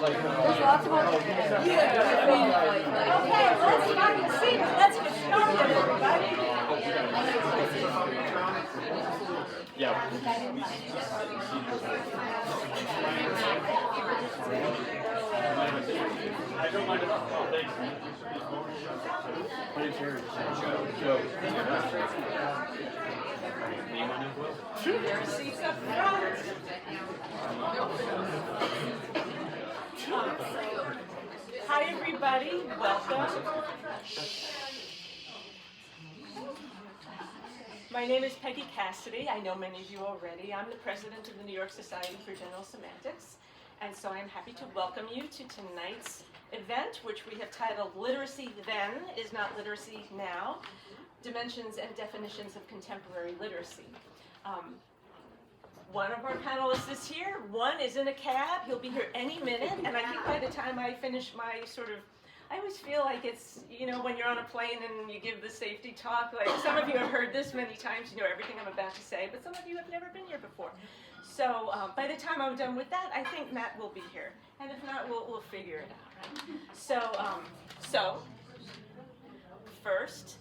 lots of okay, let's fucking see. Let's get started, everybody. Yeah. I don't mind at all. Oh, thanks. My name's Aaron. Joe. Name on it as well? There are seats up front. Hi, everybody. Welcome. My name is Peggy Cassidy. I know many of you already. I'm the president of the New York Society for General Semantics, and so I'm happy to welcome you to tonight's event, which we have titled Literacy Then is Not Literacy Now, Dimensions and Definitions of Contemporary Literacy. One of our panelists is here, one is in a cab, he'll be here any minute, and I think by the time I finish my I always feel like it's, when you're on a plane and you give the safety talk, like some of you have heard this many times, you know everything I'm about to say, but some of you have never been here before. So by the time I'm done with that, I think Matt will be here, and if not, we'll figure it out, right? So first,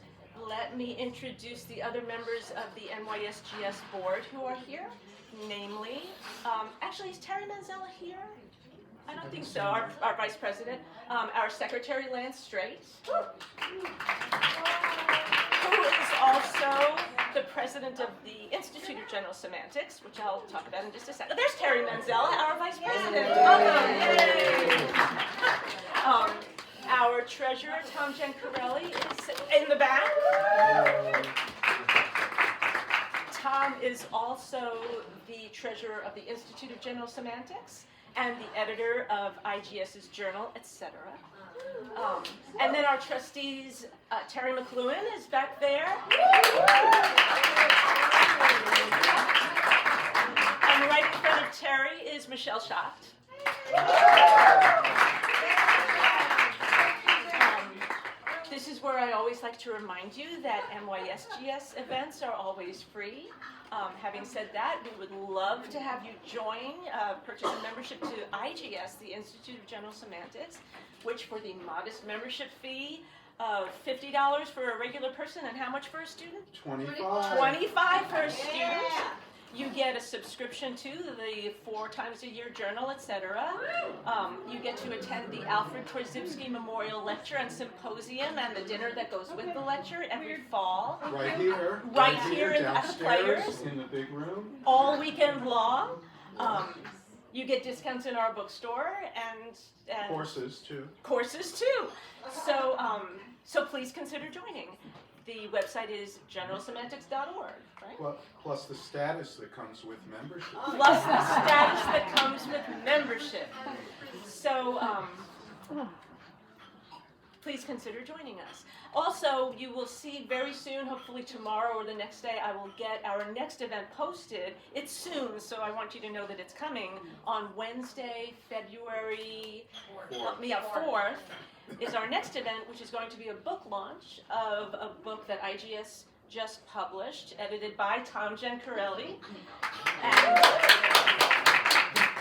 let me introduce the other members of the NYSGS board who are here, namely, actually, is Terry Manzella here? I don't think so, our vice president, our secretary, Lance Strait, who is also the president of the Institute of General Semantics, which I'll talk about in just a second. There's Terry Manzella, our vice president. Welcome. Yay. Our treasurer, Tom Giancarelli, is in the back. Tom is also the treasurer of the Institute of General Semantics and the editor of IGS's journal, etc. And then our trustees, Terry McLuhan is back there. And right in front of Terry is Michelle Schacht. This is where I always like to remind you that NYSGS events are always free. Having said that, we would love to have you join, purchase a membership to IGS, the Institute of General Semantics, which for the modest membership fee of $50 for a regular person, and how much for a student? $25. $25 for a student. You get a subscription to the 4 times a year journal, etc. You get to attend the Alfred Korzybski Memorial Lecture and Symposium and the dinner that goes with the lecture every fall. Right here. Right here at the Players. In the big room. All weekend long. You get discounts in our bookstore and Courses too. Courses too. So please consider joining. The website is generalsemantics.org, right? Well, plus the status that comes with membership. Plus the status that comes with membership. So please consider joining us. Also, you will see very soon, hopefully tomorrow or the next day, I will get our next event posted. It's soon, so I want you to know that it's coming on Wednesday, February 4th. Is our next event, which is going to be a book launch of a book that IGS just published, edited by Tom Giancarelli,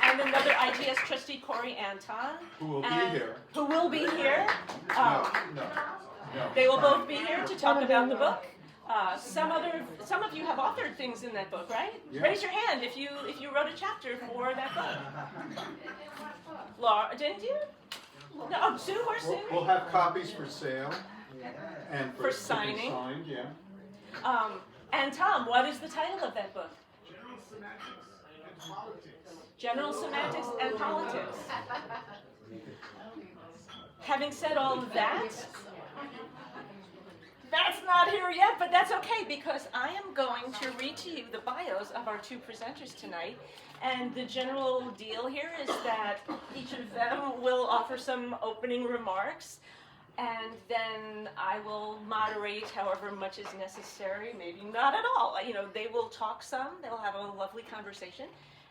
and another IGS trustee, Corey Anton. Who will be here. Who will be here. No. They will both be here to talk about the book. Some of you have authored things in that book, right? Yeah. Raise your hand if you wrote a chapter for that book. Laura, didn't you? No, Sue or Sue? We'll have copies for sale and For signing. Signed, yeah. And Tom, what is the title of that book? General Semantics and Politics. Having said all of that, that's not here yet, but that's okay because I am going to read to you the bios of our 2 presenters tonight. And the general deal here is that each of them will offer some opening remarks, and then I will moderate however much is necessary, maybe not at all. They will talk some, they'll have a lovely conversation,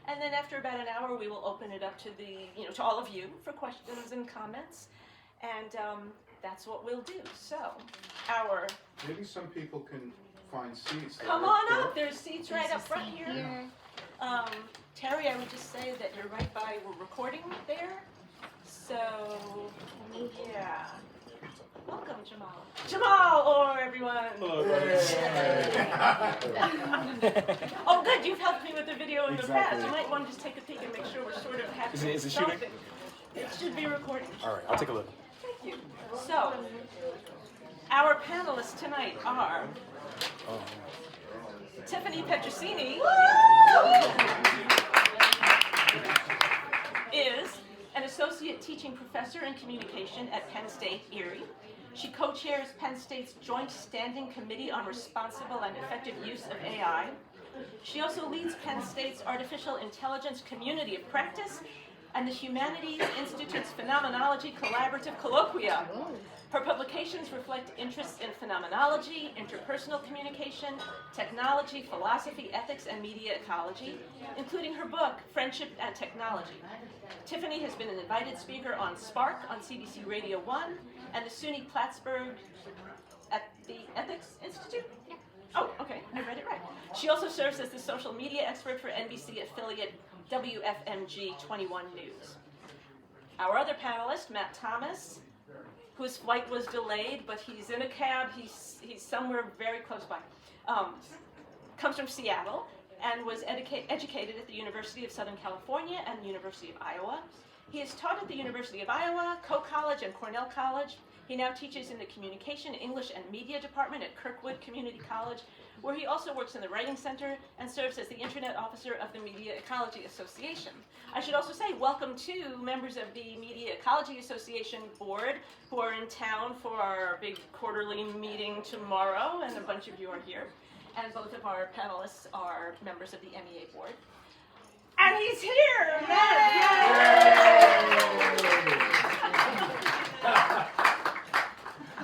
and then after about an hour we will open it up to to all of you for questions and comments, and that's what we'll do. So, Maybe some people can find seats. Come on up, there's seats right up front here. Terry, I would just say that you're right by, we're recording there. So, yeah. Welcome, Jamal. Jamal, or everyone. Oh, good, you've helped me with the video in the past. You might want to just take a peek and make sure we're sort of having Is it shooting? It should be recording. All right, I'll take a look. Thank you. So, our panelists tonight are Tiffany Petrosini is an associate teaching professor in communication at Penn State Erie. She co-chairs Penn State's Joint Standing Committee on Responsible and Effective Use of AI. She also leads Penn State's Artificial Intelligence Community of Practice and the Humanities Institute's Phenomenology Collaborative Colloquia. Her publications reflect interests in phenomenology, interpersonal communication, technology, philosophy, ethics, and media ecology, including her book, Friendship and Technology. Tiffany has been an invited speaker on Spark on CBC Radio 1 and the SUNY Plattsburgh at the Ethics Institute? Oh, okay, I read it right. She also serves as the social media expert for NBC affiliate WFMG 21 News. Our other panelist, Matt Thomas, whose flight was delayed, but he's in a cab, he's somewhere very close by, comes from Seattle and was educated at the University of Southern California and the University of Iowa. He has taught at the University of Iowa, Coe College, and Cornell College. He now teaches in the Communication, English, and Media Department at Kirkwood Community College, where he also works in the Writing Center and serves as the Internet Officer of the Media Ecology Association. I should also say welcome to members of the Media Ecology Association Board who are in town for our big quarterly meeting tomorrow, and a bunch of you are here. And both of our panelists are members of the MEA Board. And he's here!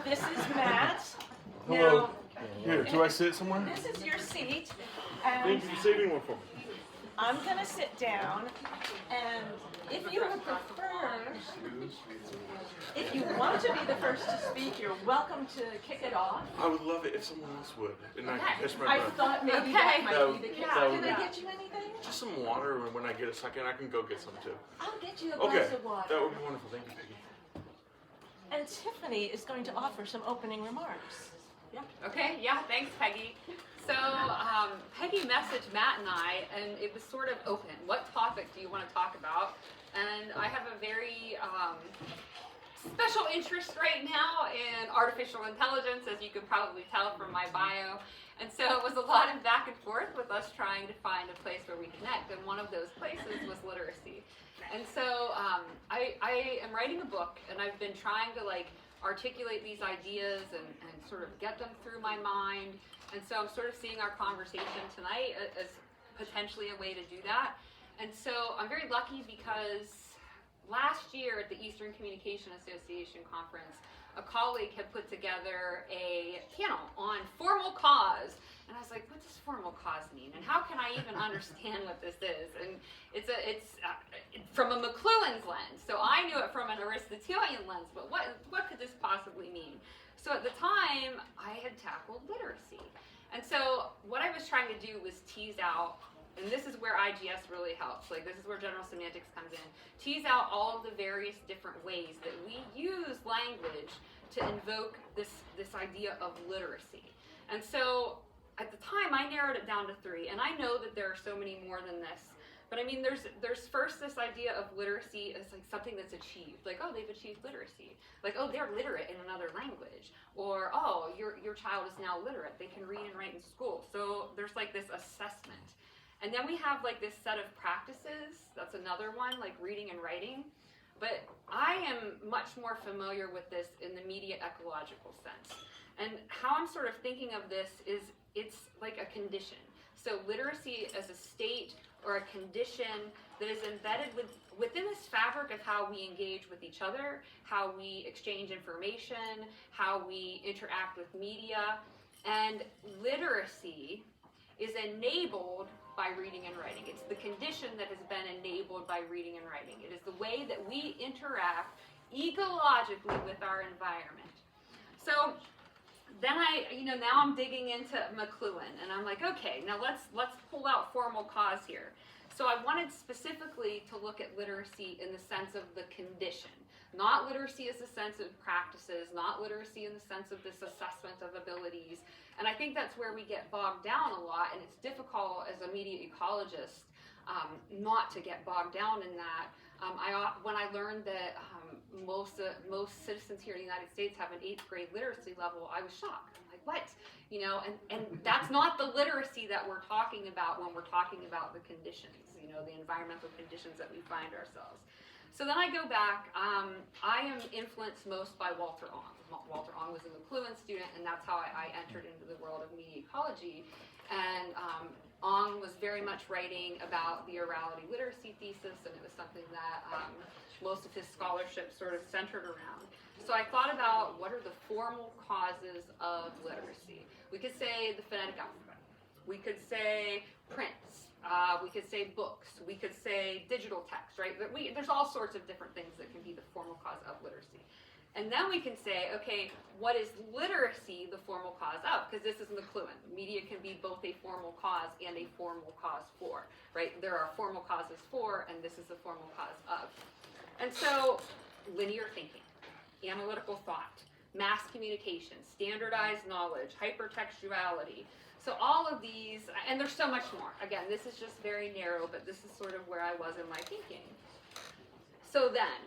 This is Matt. Hello. Now, Here, do I sit somewhere? this is your seat, Thank and you for saving one for me. I'm gonna sit down, and if you would prefer, if you want to be the first to speak, you're welcome to kick it off. I would love it if someone else would, and I can catch my I breath. thought maybe Okay. that might That be the case. that would Can I be- get you anything? Just some water, and when I get a second, I can go get some too. I'll get you a glass Okay, of water. that would be wonderful. Thank you, Peggy. And Tiffany is going to offer some opening remarks. Yeah. Okay, yeah, thanks, Peggy. So, Peggy messaged Matt and I, and it was sort of open. What topic do you want to talk about? And I have a very special interest right now in artificial intelligence, as you could probably tell from my bio. And so it was a lot of back and forth with us trying to find a place where we connect, and one of those places was literacy. And so I am writing a book, and I've been trying to articulate these ideas and sort of get them through my mind. And so I'm sort of seeing our conversation tonight as potentially a way to do that. And so I'm very lucky because last year at the Eastern Communication Association conference, a colleague had put together a panel on formal cause. And I was like, what does formal cause mean? And how can I even understand what this is? And it's from a McLuhan's lens. So I knew it from an Aristotelian lens, but what could this possibly mean? So at the time, I had tackled literacy. And so what I was trying to do was tease out, and this is where IGS really helps, this is where general semantics comes in, tease out all of the various different ways that we use language to invoke this idea of literacy. And so at the time, I narrowed it down to 3, and I know that there are so many more than this. But I mean, there's first this idea of literacy as something that's achieved. Oh, they've achieved literacy. Oh, they're literate in another language. Or, oh, your child is now literate. They can read and write in school. So there's this assessment. And then we have this set of practices. That's another one, reading and writing. But I am much more familiar with this in the media ecological sense. And how I'm sort of thinking of this is it's like a condition. So literacy as a state or a condition that is embedded within this fabric of how we engage with each other, how we exchange information, how we interact with media. And literacy is enabled by reading and writing. It's the condition that has been enabled by reading and writing. It is the way that we interact ecologically with our environment. So then now I'm digging into McLuhan, and I'm like, okay, now let's pull out formal cause here. So I wanted specifically to look at literacy in the sense of the condition. Not literacy as a sense of practices, not literacy in the sense of this assessment of abilities. And I think that's where we get bogged down a lot, and it's difficult as a media ecologist not to get bogged down in that. When I learned that most citizens here in the United States have an 8th grade literacy level, I was shocked. I'm like, what? You know, and that's not the literacy that we're talking about when we're talking about the conditions, you know, the environmental conditions that we find ourselves. So then I go back, I am influenced most by Walter Ong. Walter Ong was a McLuhan student, and that's how I entered into the world of media ecology. And Ong was very much writing about the orality literacy thesis, and it was something that most of his scholarship sort of centered around. So I thought about what are the formal causes of literacy. We could say the phonetic alphabet. We could say prints. We could say books. We could say digital text, right? There's all sorts of different things that can be the formal cause of literacy. And then we can say, okay, what is literacy the formal cause of? Because this is McLuhan. Media can be both a formal cause and a formal cause for, right? There are formal causes for, and this is the formal cause of. And so, linear thinking, analytical thought, mass communication, standardized knowledge, hypertextuality. So all of these, and there's so much more. Again, this is just very narrow, but this is sort of where I was in my thinking. So then,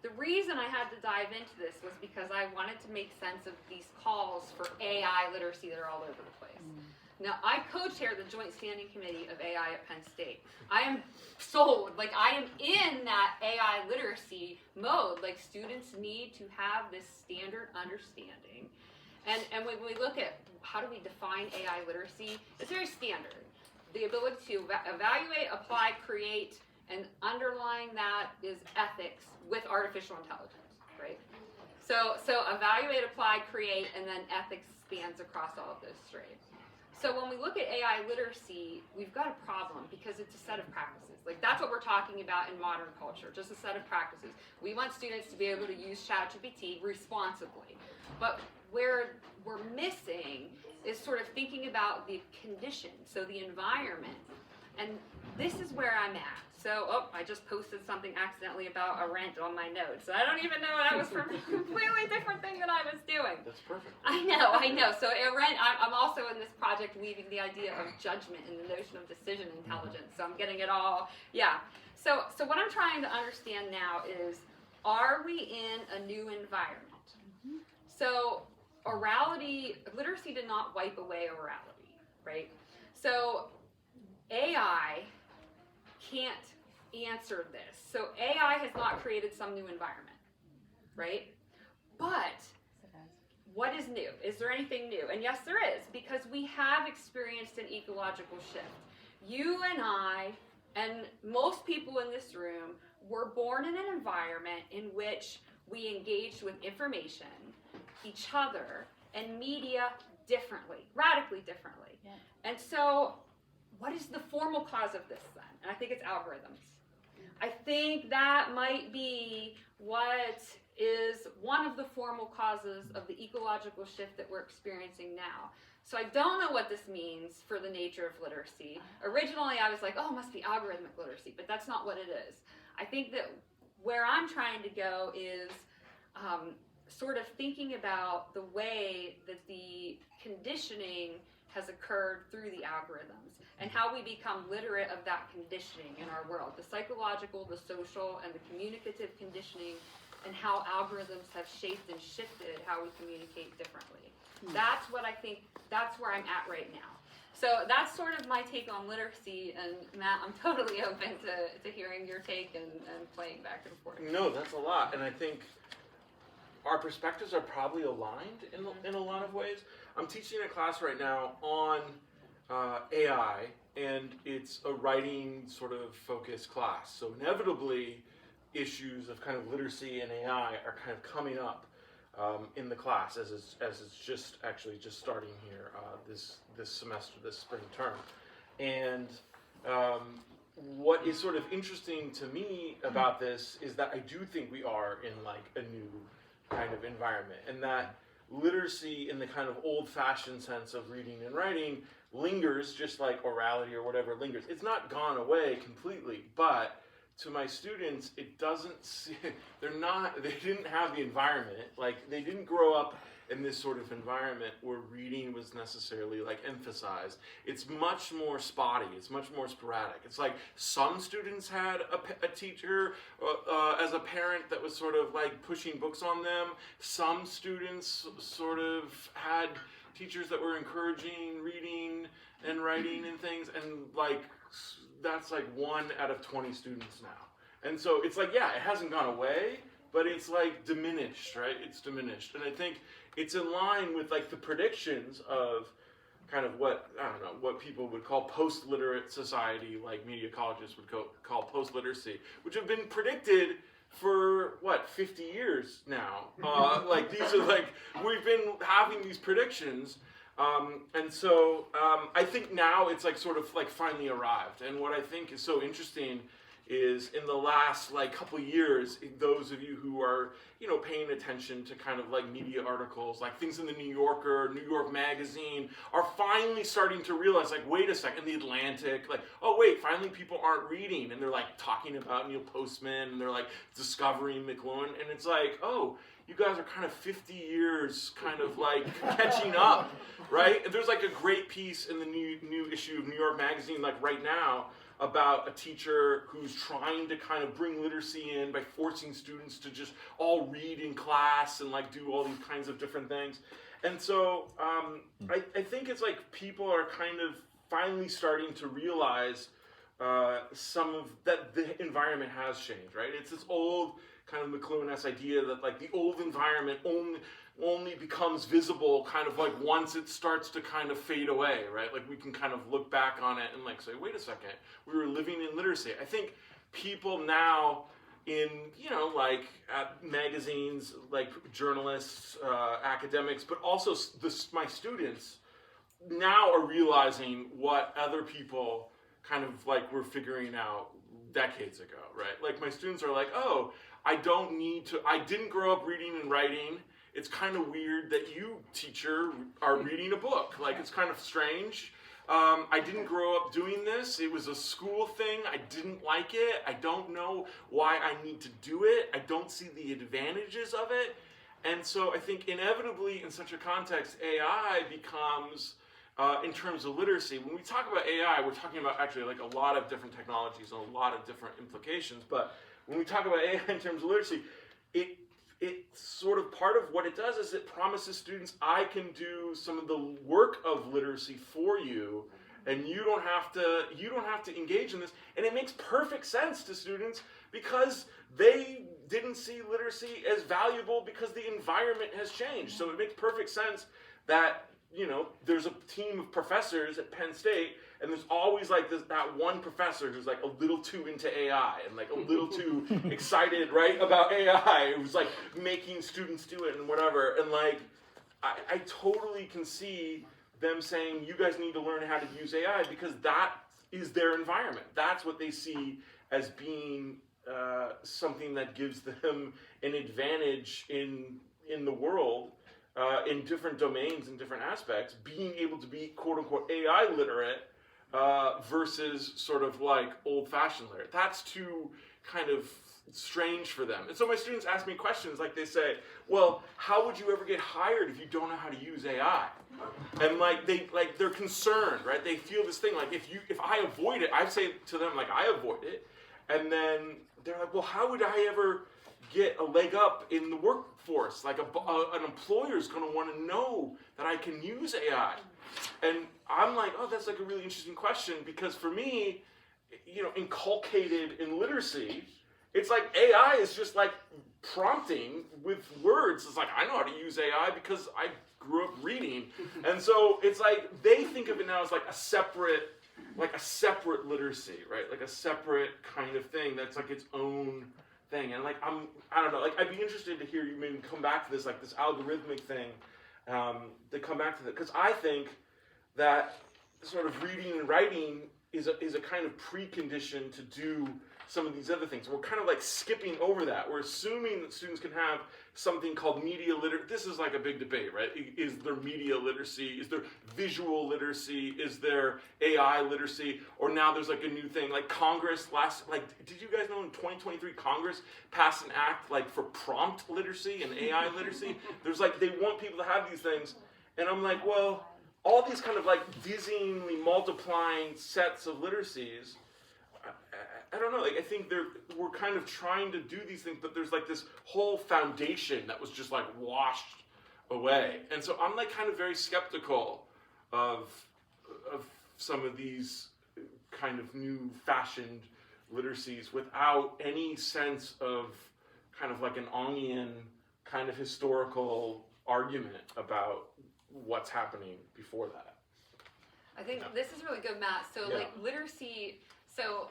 the reason I had to dive into this was because I wanted to make sense of these calls for AI literacy that are all over the place. Now, I co-chair the Joint Standing Committee of AI at Penn State. I am sold, like I am in that AI literacy mode. Like students need to have this standard understanding. And when we look at how do we define AI literacy, it's very standard. The ability to evaluate, apply, create, and underlying that is ethics with artificial intelligence, right? So evaluate, apply, create, and then ethics spans across all of those straight. So when we look at AI literacy, we've got a problem because it's a set of practices. Like that's what we're talking about in modern culture, just a set of practices. We want students to be able to use ChatGPT responsibly. But where we're missing is sort of thinking about the conditions, so the environment. And this is where I'm at. So, I just posted something accidentally about a rent on my notes. I don't even know that was from a completely different thing that I was doing. That's perfect. I know. So I'm also in this project weaving the idea of judgment and the notion of decision intelligence. So I'm getting it all, yeah. So what I'm trying to understand now is, are we in a new environment? So literacy did not wipe away orality, right? So AI can't answer this. So AI has not created some new environment, right? But what is new? Is there anything new? And yes, there is, because we have experienced an ecological shift. You and I, and most people in this room, were born in an environment in which we engaged with information, each other, and media differently, radically differently. Yeah. And so, what is the formal cause of this then? And I think it's algorithms. I think that might be what is one of the formal causes of the ecological shift that we're experiencing now. So I don't know what this means for the nature of literacy. Originally I was like, oh, it must be algorithmic literacy, but that's not what it is. I think that where I'm trying to go is sort of thinking about the way that the conditioning has occurred through the algorithms and how we become literate of that conditioning in our world, the psychological, the social, and the communicative conditioning, and how algorithms have shaped and shifted how we communicate differently. That's what I think, that's where I'm at right now. So that's sort of my take on literacy, and Matt, I'm totally open to hearing your take and playing back and forth. No, that's a lot, and I think our perspectives are probably aligned in a lot of ways. I'm teaching a class right now on AI, and it's a writing sort of focused class. So inevitably, issues of kind of literacy and AI are kind of coming up in the class as it's just starting here this semester, this spring term. And what is sort of interesting to me about this is that I do think we are in like a new kind of environment, and that literacy in the kind of old-fashioned sense of reading and writing lingers, just like orality or whatever lingers. It's not gone away completely, but to my students, it doesn't see, they didn't have the environment, like they didn't grow up in this sort of environment where reading was necessarily like emphasized. It's much more spotty, it's much more sporadic. It's like some students had a teacher as a parent that was sort of like pushing books on them. Some students sort of had teachers that were encouraging reading and writing and things, and like that's like 1 out of 20 students now. And so it's like, yeah, it hasn't gone away, but it's like diminished, right? It's diminished. And I think it's in line with like the predictions of kind of what, I don't know, what people would call post-literate society, like media colleges would call post-literacy, which have been predicted for, what, 50 years now. Like these are like, we've been having these predictions. And so I think now it's like sort of like finally arrived. And what I think is so interesting is in the last like couple years, those of you who are, you know, paying attention to kind of like media articles, like things in the New Yorker, New York Magazine, are finally starting to realize, like, wait a second, the Atlantic, like, oh wait, finally people aren't reading, and they're like talking about Neil Postman, and they're like discovering McLuhan, and it's like, oh, you guys are kind of 50 years kind of like catching up, right? And there's like a great piece in the new issue of New York Magazine, like right now, about a teacher who's trying to kind of bring literacy in by forcing students to just all read in class and like do all these kinds of different things. And so I think it's like people are kind of finally starting to realize some of that the environment has changed, right? It's this old kind of McLuhan-esque idea that like the old environment only becomes visible kind of like once it starts to kind of fade away, right? Like we can kind of look back on it and like say, wait a second, we were living in literacy. I think people now in, you know, like at magazines, like journalists, academics, but also my students now are realizing what other people kind of like were figuring out decades ago, right? Like my students are like, oh, I didn't grow up reading and writing. It's kind of weird that you, teacher, are reading a book. Like, it's kind of strange. I didn't grow up doing this. It was a school thing. I didn't like it. I don't know why I need to do it. I don't see the advantages of it. And so I think inevitably in such a context, AI becomes, in terms of literacy, when we talk about AI, we're talking about actually like a lot of different technologies and a lot of different implications. But when we talk about AI in terms of literacy, it's sort of part of what it does is it promises students, I can do some of the work of literacy for you, and you don't have to engage in this. And it makes perfect sense to students because they didn't see literacy as valuable because the environment has changed. So it makes perfect sense that, you know, there's a team of professors at Penn State, and there's always like that one professor who's like a little too into AI and like a little too excited, right, about AI, who's like making students do it and whatever. And like, I totally can see them saying, you guys need to learn how to use AI because that is their environment. That's what they see as being something that gives them an advantage in the world. In different domains and different aspects, being able to be quote-unquote AI literate versus sort of like old-fashioned literate. That's too kind of strange for them. And so my students ask me questions like they say, well, how would you ever get hired if you don't know how to use AI? And like they're concerned, right? They feel this thing like if I avoid it, I say to them like I avoid it, and then they're like, well, how would I ever get a leg up in the workforce? Like an employer is going to want to know that I can use AI. And I'm like, oh, that's like a really interesting question because for me, you know, inculcated in literacy, it's like AI is just like prompting with words. It's like, I know how to use AI because I grew up reading. And so it's like, they think of it now as like a separate literacy, right? Like a separate kind of thing that's like its own thing. And like, I don't know, like I'd be interested to hear you maybe come back to this, like this algorithmic thing, to come back to that. Because I think that sort of reading and writing is a kind of precondition to do some of these other things. We're kind of like skipping over that. We're assuming that students can have something called media literacy. This is like a big debate, right? Is there media literacy? Is there visual literacy? Is there AI literacy? Or now there's like a new thing, like Congress did you guys know in 2023 Congress passed an act like for prompt literacy and AI literacy? There's like, they want people to have these things. And I'm like, well, all these kind of like dizzyingly multiplying sets of literacies, I don't know, like I think we're kind of trying to do these things, but there's like this whole foundation that was just like washed away. And so I'm like kind of very skeptical of some of these kind of new fashioned literacies without any sense of kind of like an onion kind of historical argument about what's happening before that. I think this is really good, Matt. So Yeah. like literacy, so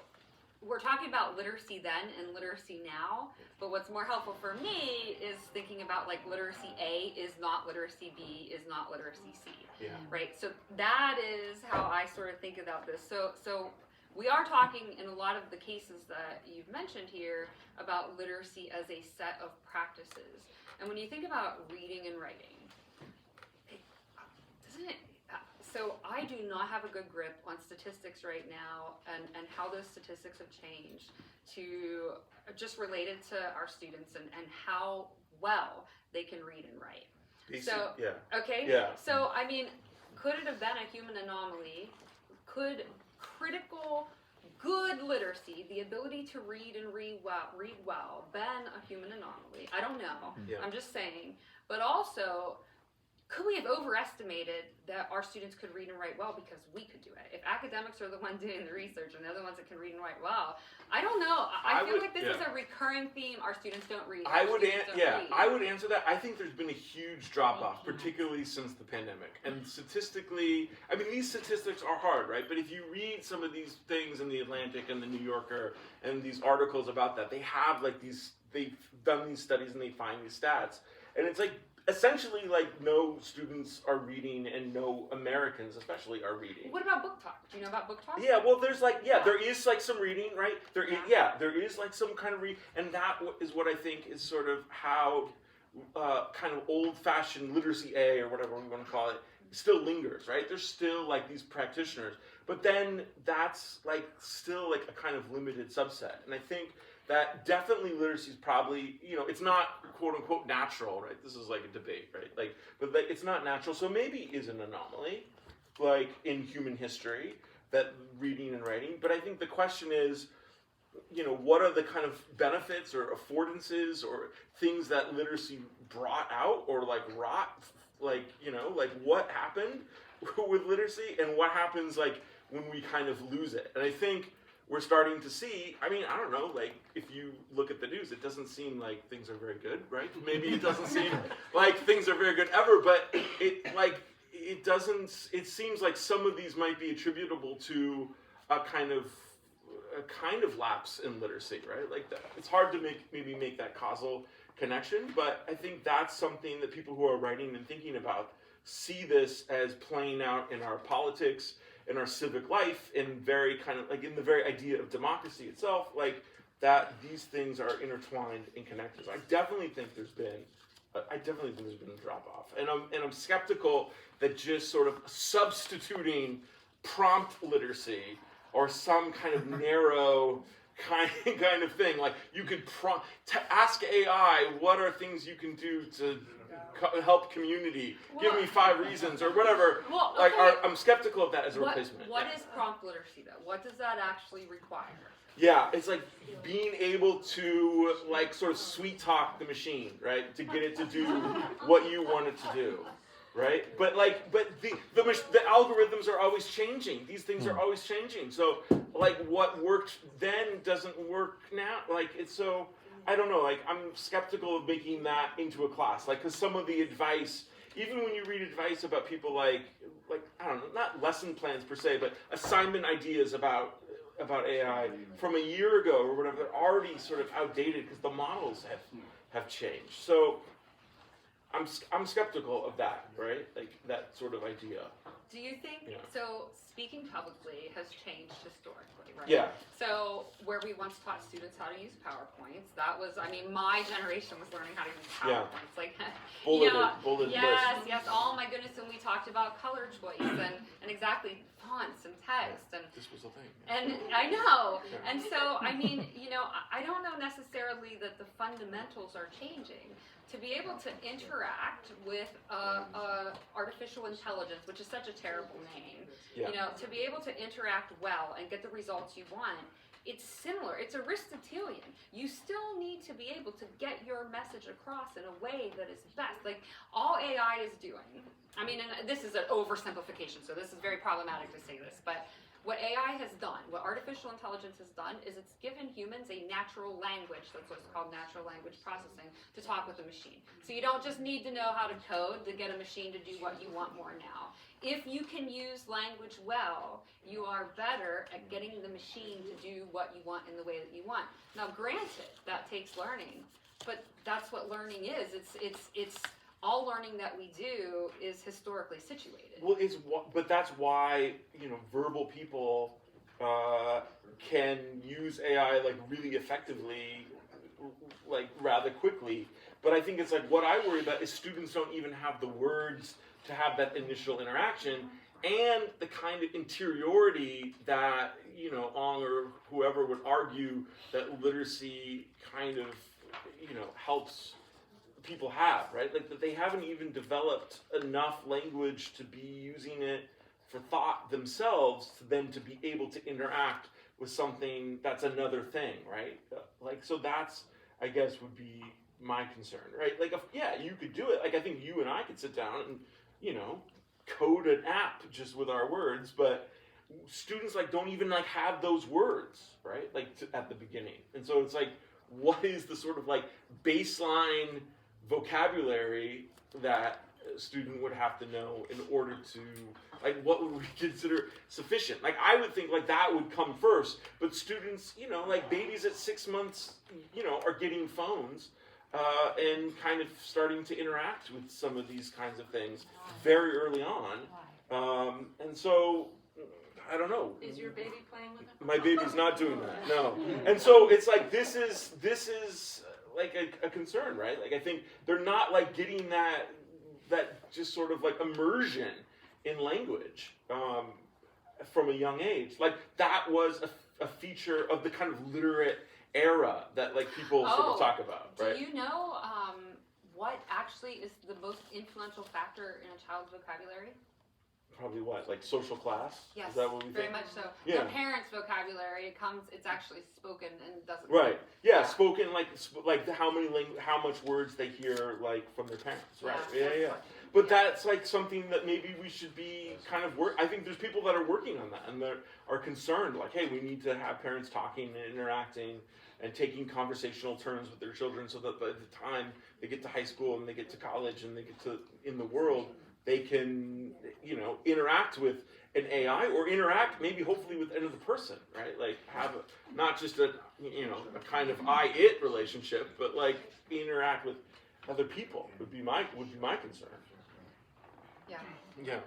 we're talking about literacy then and literacy now, but what's more helpful for me is thinking about like literacy A is not literacy B is not literacy C, Yeah. right? So that is how I sort of think about this. So we are talking in a lot of the cases that you've mentioned here about literacy as a set of practices. And when you think about reading and writing, so I do not have a good grip on statistics right now and how those statistics have changed to just related to our students and how well they can read and write. So, yeah. okay? Yeah. So, I mean, could it have been a human anomaly? Could critical, good literacy, the ability to read and read well, been a human anomaly? I don't know. Yeah. I'm just saying. But also, could we have overestimated that our students could read and write well because we could do it? If academics are the ones doing the research and they're the ones that can read and write well, I don't know. I feel like this is a recurring theme. Our students don't read. I would answer that. I think there's been a huge drop off, particularly since the pandemic. And statistically, I mean, these statistics are hard, right? But if you read some of these things in the Atlantic and the New Yorker and these articles about that, they have like they've done these studies and they find these stats. And it's like, essentially, like, no students are reading and no Americans especially are reading. What about book talk? Do you know about book talk? Yeah, well, there's like, there is like some reading, right? There is like some kind of read, and that is what I think is sort of how kind of old-fashioned literacy A or whatever we want to call it still lingers, right? There's still like these practitioners, but then that's like still like a kind of limited subset, and I think that definitely literacy is probably, it's not quote unquote natural, right? This is like a debate, right? But it's not natural, so maybe is an anomaly, like in human history, that reading and writing. But I think the question is, what are the kind of benefits or affordances or things that literacy brought out or like wrought, like what happened with literacy and what happens like when we kind of lose it? And I think we're starting to see, I mean, I don't know, like, if you look at the news, it doesn't seem like things are very good, right? Maybe it doesn't seem like things are very good ever, but it seems like some of these might be attributable to a kind of lapse in literacy, right? Like that. It's hard to maybe make that causal connection, but I think that's something that people who are writing and thinking about see this as playing out in our politics, in our civic life, in very kind of like in the very idea of democracy itself, like that these things are intertwined and connected. So I definitely think there's been a drop off, and I'm skeptical that just sort of substituting prompt literacy or some kind of narrow kind of thing, like you could to ask AI what are things you can do to help community, give me 5 reasons or whatever. Well, okay. I'm skeptical of that as a replacement. What is prompt literacy though? What does that actually require? Yeah, it's like being able to like sort of sweet talk the machine, right? To get it to do what you want it to do, right? But the algorithms are always changing. These things are always changing. So like what worked then doesn't work now. Like it's so. I don't know, like, I'm skeptical of making that into a class, like, because some of the advice, even when you read advice about people like, I don't know, not lesson plans per se, but assignment ideas about AI from a year ago or whatever, they're already sort of outdated because the models have changed. So I'm skeptical of that, right? Like, that sort of idea. do you think, Yeah. so speaking publicly has changed historically, right? Yeah. So where we once taught students how to use PowerPoints, that was, I mean, my generation was learning how to use Yeah. PowerPoints. Like, Bulleted yes, list. yes, oh my goodness, and we talked about color choice and exactly fonts and text and This was a thing. and I know. Yeah. And so, I mean, I don't know necessarily that the fundamentals are changing. To be able to interact with artificial intelligence, which is such a terrible name, Yeah. to be able to interact well and get the results you want, it's similar. It's Aristotelian. You still need to be able to get your message across in a way that is best. Like, all AI is doing, I mean, and this is an oversimplification, so this is very problematic to say this, but what AI has done, what artificial intelligence has done, is it's given humans a natural language, that's what's called natural language processing, to talk with a machine. So you don't just need to know how to code to get a machine to do what you want more now. If you can use language well, you are better at getting the machine to do what you want in the way that you want. Now granted, that takes learning, but that's what learning is. It's all learning that we do is historically situated. Well, but that's why verbal people can use AI like really effectively, like rather quickly. But I think it's like what I worry about is students don't even have the words to have that initial interaction and the kind of interiority that Ong or whoever would argue that literacy kind of helps people have, right? Like that they haven't even developed enough language to be using it for thought themselves to then to be able to interact with something that's another thing, right? So that's, I guess, would be my concern, right? Like, you could do it. Like, I think you and I could sit down and, code an app just with our words, but students don't even have those words, right? At the beginning. And so it's like, what is the sort of baseline vocabulary that a student would have to know in order to, what would we consider sufficient? I would think that would come first, but students, babies at 6 months, are getting phones and kind of starting to interact with some of these kinds of things very early on. And so, I don't know. Is your baby playing with it? My baby's not doing that, no. And so it's this is a concern, right? I think they're not getting that just sort of immersion in language from a young age. That was a feature of the kind of literate era that people sort of talk about, right? Do you know what actually is the most influential factor in a child's vocabulary? Probably what? Social class? Yes, Is that what we very think? much so. Yeah. The parents' vocabulary it's actually spoken and doesn't. Right. Yeah, spoken how much words they hear from their parents. Right. Yeah. But that's something that maybe we should be kind of I think there's people that are working on that and that are concerned hey, we need to have parents talking and interacting and taking conversational turns with their children so that by the time they get to high school and they get to college and they get to in the world, they can, interact with an AI or interact maybe hopefully with another person, right? Have not just a kind of I-it relationship, but interact with other people would be my concern. Yeah. Yeah.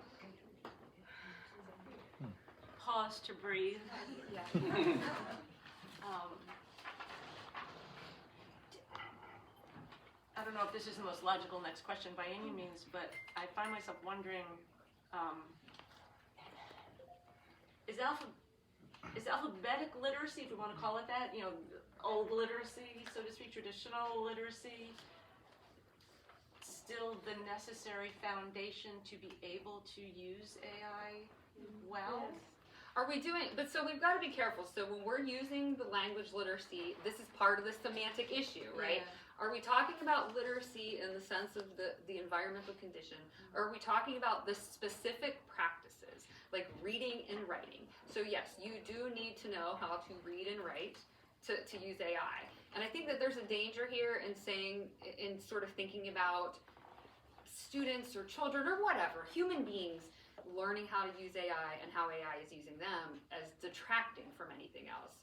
Pause to breathe. Yeah. I don't know if this is the most logical next question by any means, but I find myself wondering, is alphabetic literacy, if we want to call it that, old literacy, so to speak, traditional literacy, still the necessary foundation to be able to use AI well? Are we doing, but so we've got to be careful. So when we're using the language literacy, this is part of the semantic issue, right? Yeah. Are we talking about literacy in the sense of the environmental condition? Or are we talking about the specific practices, like reading and writing? So yes, you do need to know how to read and write to use AI. And I think that there's a danger here in sort of thinking about students or children or whatever, human beings, learning how to use AI and how AI is using them as detracting from anything else.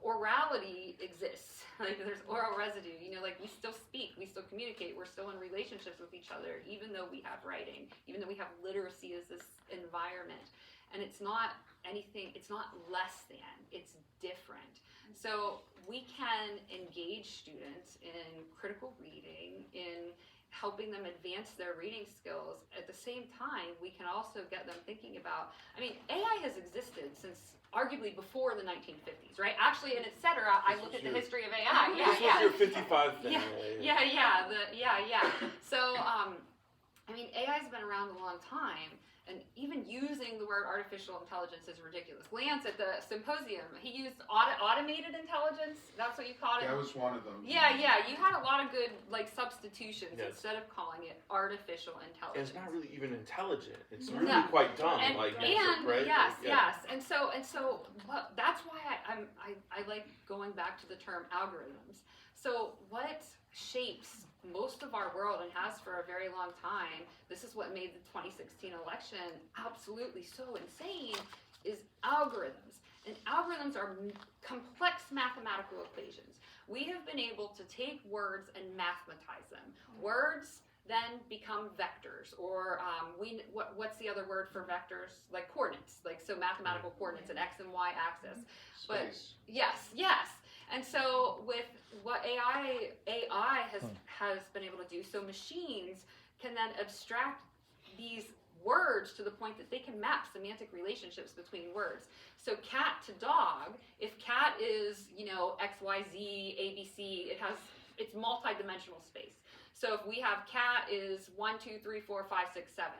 orality exists. Like there's oral residue, like we still speak, we still communicate, we're still in relationships with each other, even though we have writing, even though we have literacy as this environment. And it's not anything, it's not less than, it's different. So we can engage students in critical reading, in helping them advance their reading skills. At the same time, we can also get them thinking about, AI has existed since arguably before the 1950s, right? Actually, in etc., I look at the history of AI. This was your 55 thing. Yeah. So, AI's been around a long time, and even using the word artificial intelligence is ridiculous. Lance at the symposium, he used automated intelligence. That's what you called it. That was one of them. Yeah. You had a lot of good substitutions instead of calling it artificial intelligence. And it's not really even intelligent. It's really quite dumb. Right? Yes. And so that's why I like going back to the term algorithms. So what shapes most of our world and has for a very long time, this is what made the 2016 election absolutely so insane, is algorithms. And algorithms are complex mathematical equations. We have been able to take words and mathematize them. Words then become vectors, or what's the other word for vectors? Like coordinates, so mathematical coordinates, an x and y axis. Space. But yes. And so with what AI has been able to do, so machines can then abstract these words to the point that they can map semantic relationships between words. So cat to dog, if cat is, X, Y, Z, A, B, C, it's multi-dimensional space. So if we have cat is 1, 2, 3, 4, 5, 6, 7,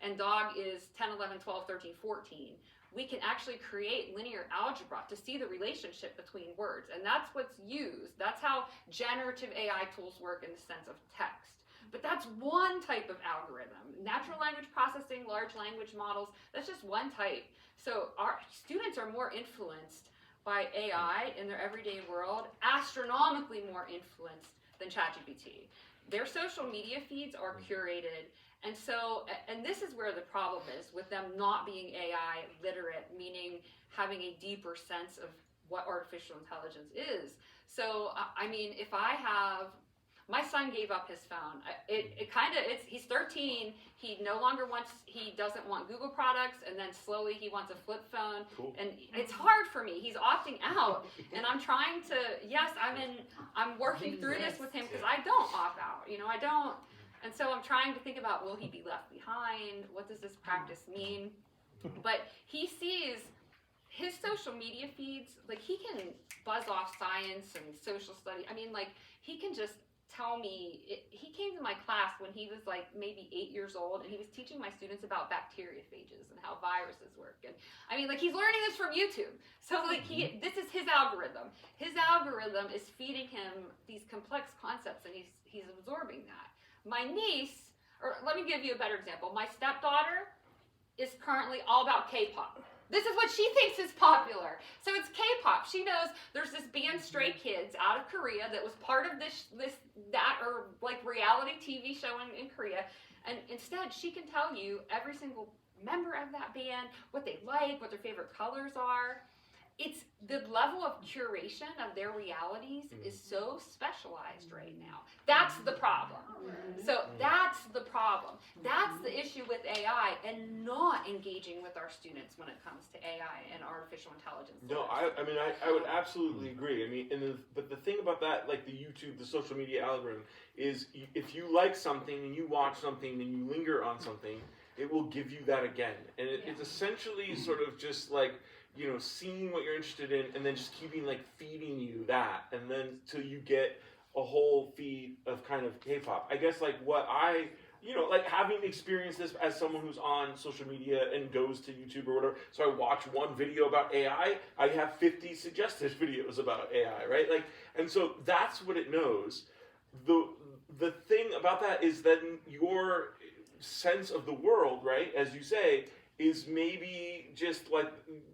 and dog is 10, 11, 12, 13, 14, we can actually create linear algebra to see the relationship between words. And that's what's used. That's how generative AI tools work in the sense of text. But that's one type of algorithm. Natural language processing, large language models, that's just one type. So our students are more influenced by AI in their everyday world, astronomically more influenced than ChatGPT. Their social media feeds are curated. And so, and this is where the problem is with them not being AI literate, meaning having a deeper sense of what artificial intelligence is. So, if I have, my son gave up his phone. He's 13, he doesn't want Google products, and then slowly he wants a flip phone. Cool. And it's hard for me, he's opting out, and I'm trying to, I'm working through this with him because I don't opt out, I don't. And so I'm trying to think about, will he be left behind? What does this practice mean? But he sees his social media feeds, he can buzz off science and social study. He can just tell me, he came to my class when he was maybe 8 years old, and he was teaching my students about bacteriophages and how viruses work. And he's learning this from YouTube. So this is his algorithm. His algorithm is feeding him these complex concepts, and he's absorbing that. My niece, or let me give you a better example. My stepdaughter is currently all about K-pop. This is what she thinks is popular. So it's K-pop. She knows there's this band Stray Kids out of Korea that was part of that reality TV show in Korea. And instead, she can tell you every single member of that band, what they like, what their favorite colors are. It's the level of curation of their realities is so specialized right now. That's the problem. So that's the problem. That's the issue with AI and not engaging with our students when it comes to AI and artificial intelligence. No, I would absolutely agree. But the thing about that, like the YouTube, the social media algorithm, is if you like something and you watch something and you linger on something, it will give you that again. And it's essentially sort of just seeing what you're interested in and then just keeping feeding you that, and then till you get a whole feed of kind of K-pop. I guess what I, having experienced this as someone who's on social media and goes to YouTube or whatever, so I watch one video about AI, I have 50 suggested videos about AI, right? And so that's what it knows. The thing about that is then your sense of the world, right, as you say, is maybe just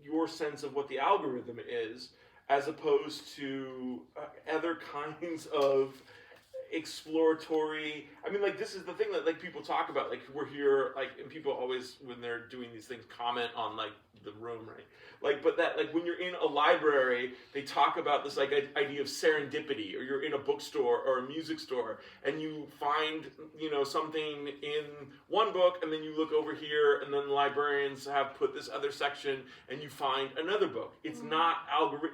your sense of what the algorithm is, as opposed to other kinds of exploratory. I mean, like, this is the thing that, like, people talk about, like, we're here, like, and people always, when they're doing these things, comment on, like, the room, right? Like, but that, like, when you're in a library, they talk about this, like, idea of serendipity, or you're in a bookstore or a music store, and you find, you know, something in one book, and then you look over here, and then the librarians have put this other section, and you find another book. It's not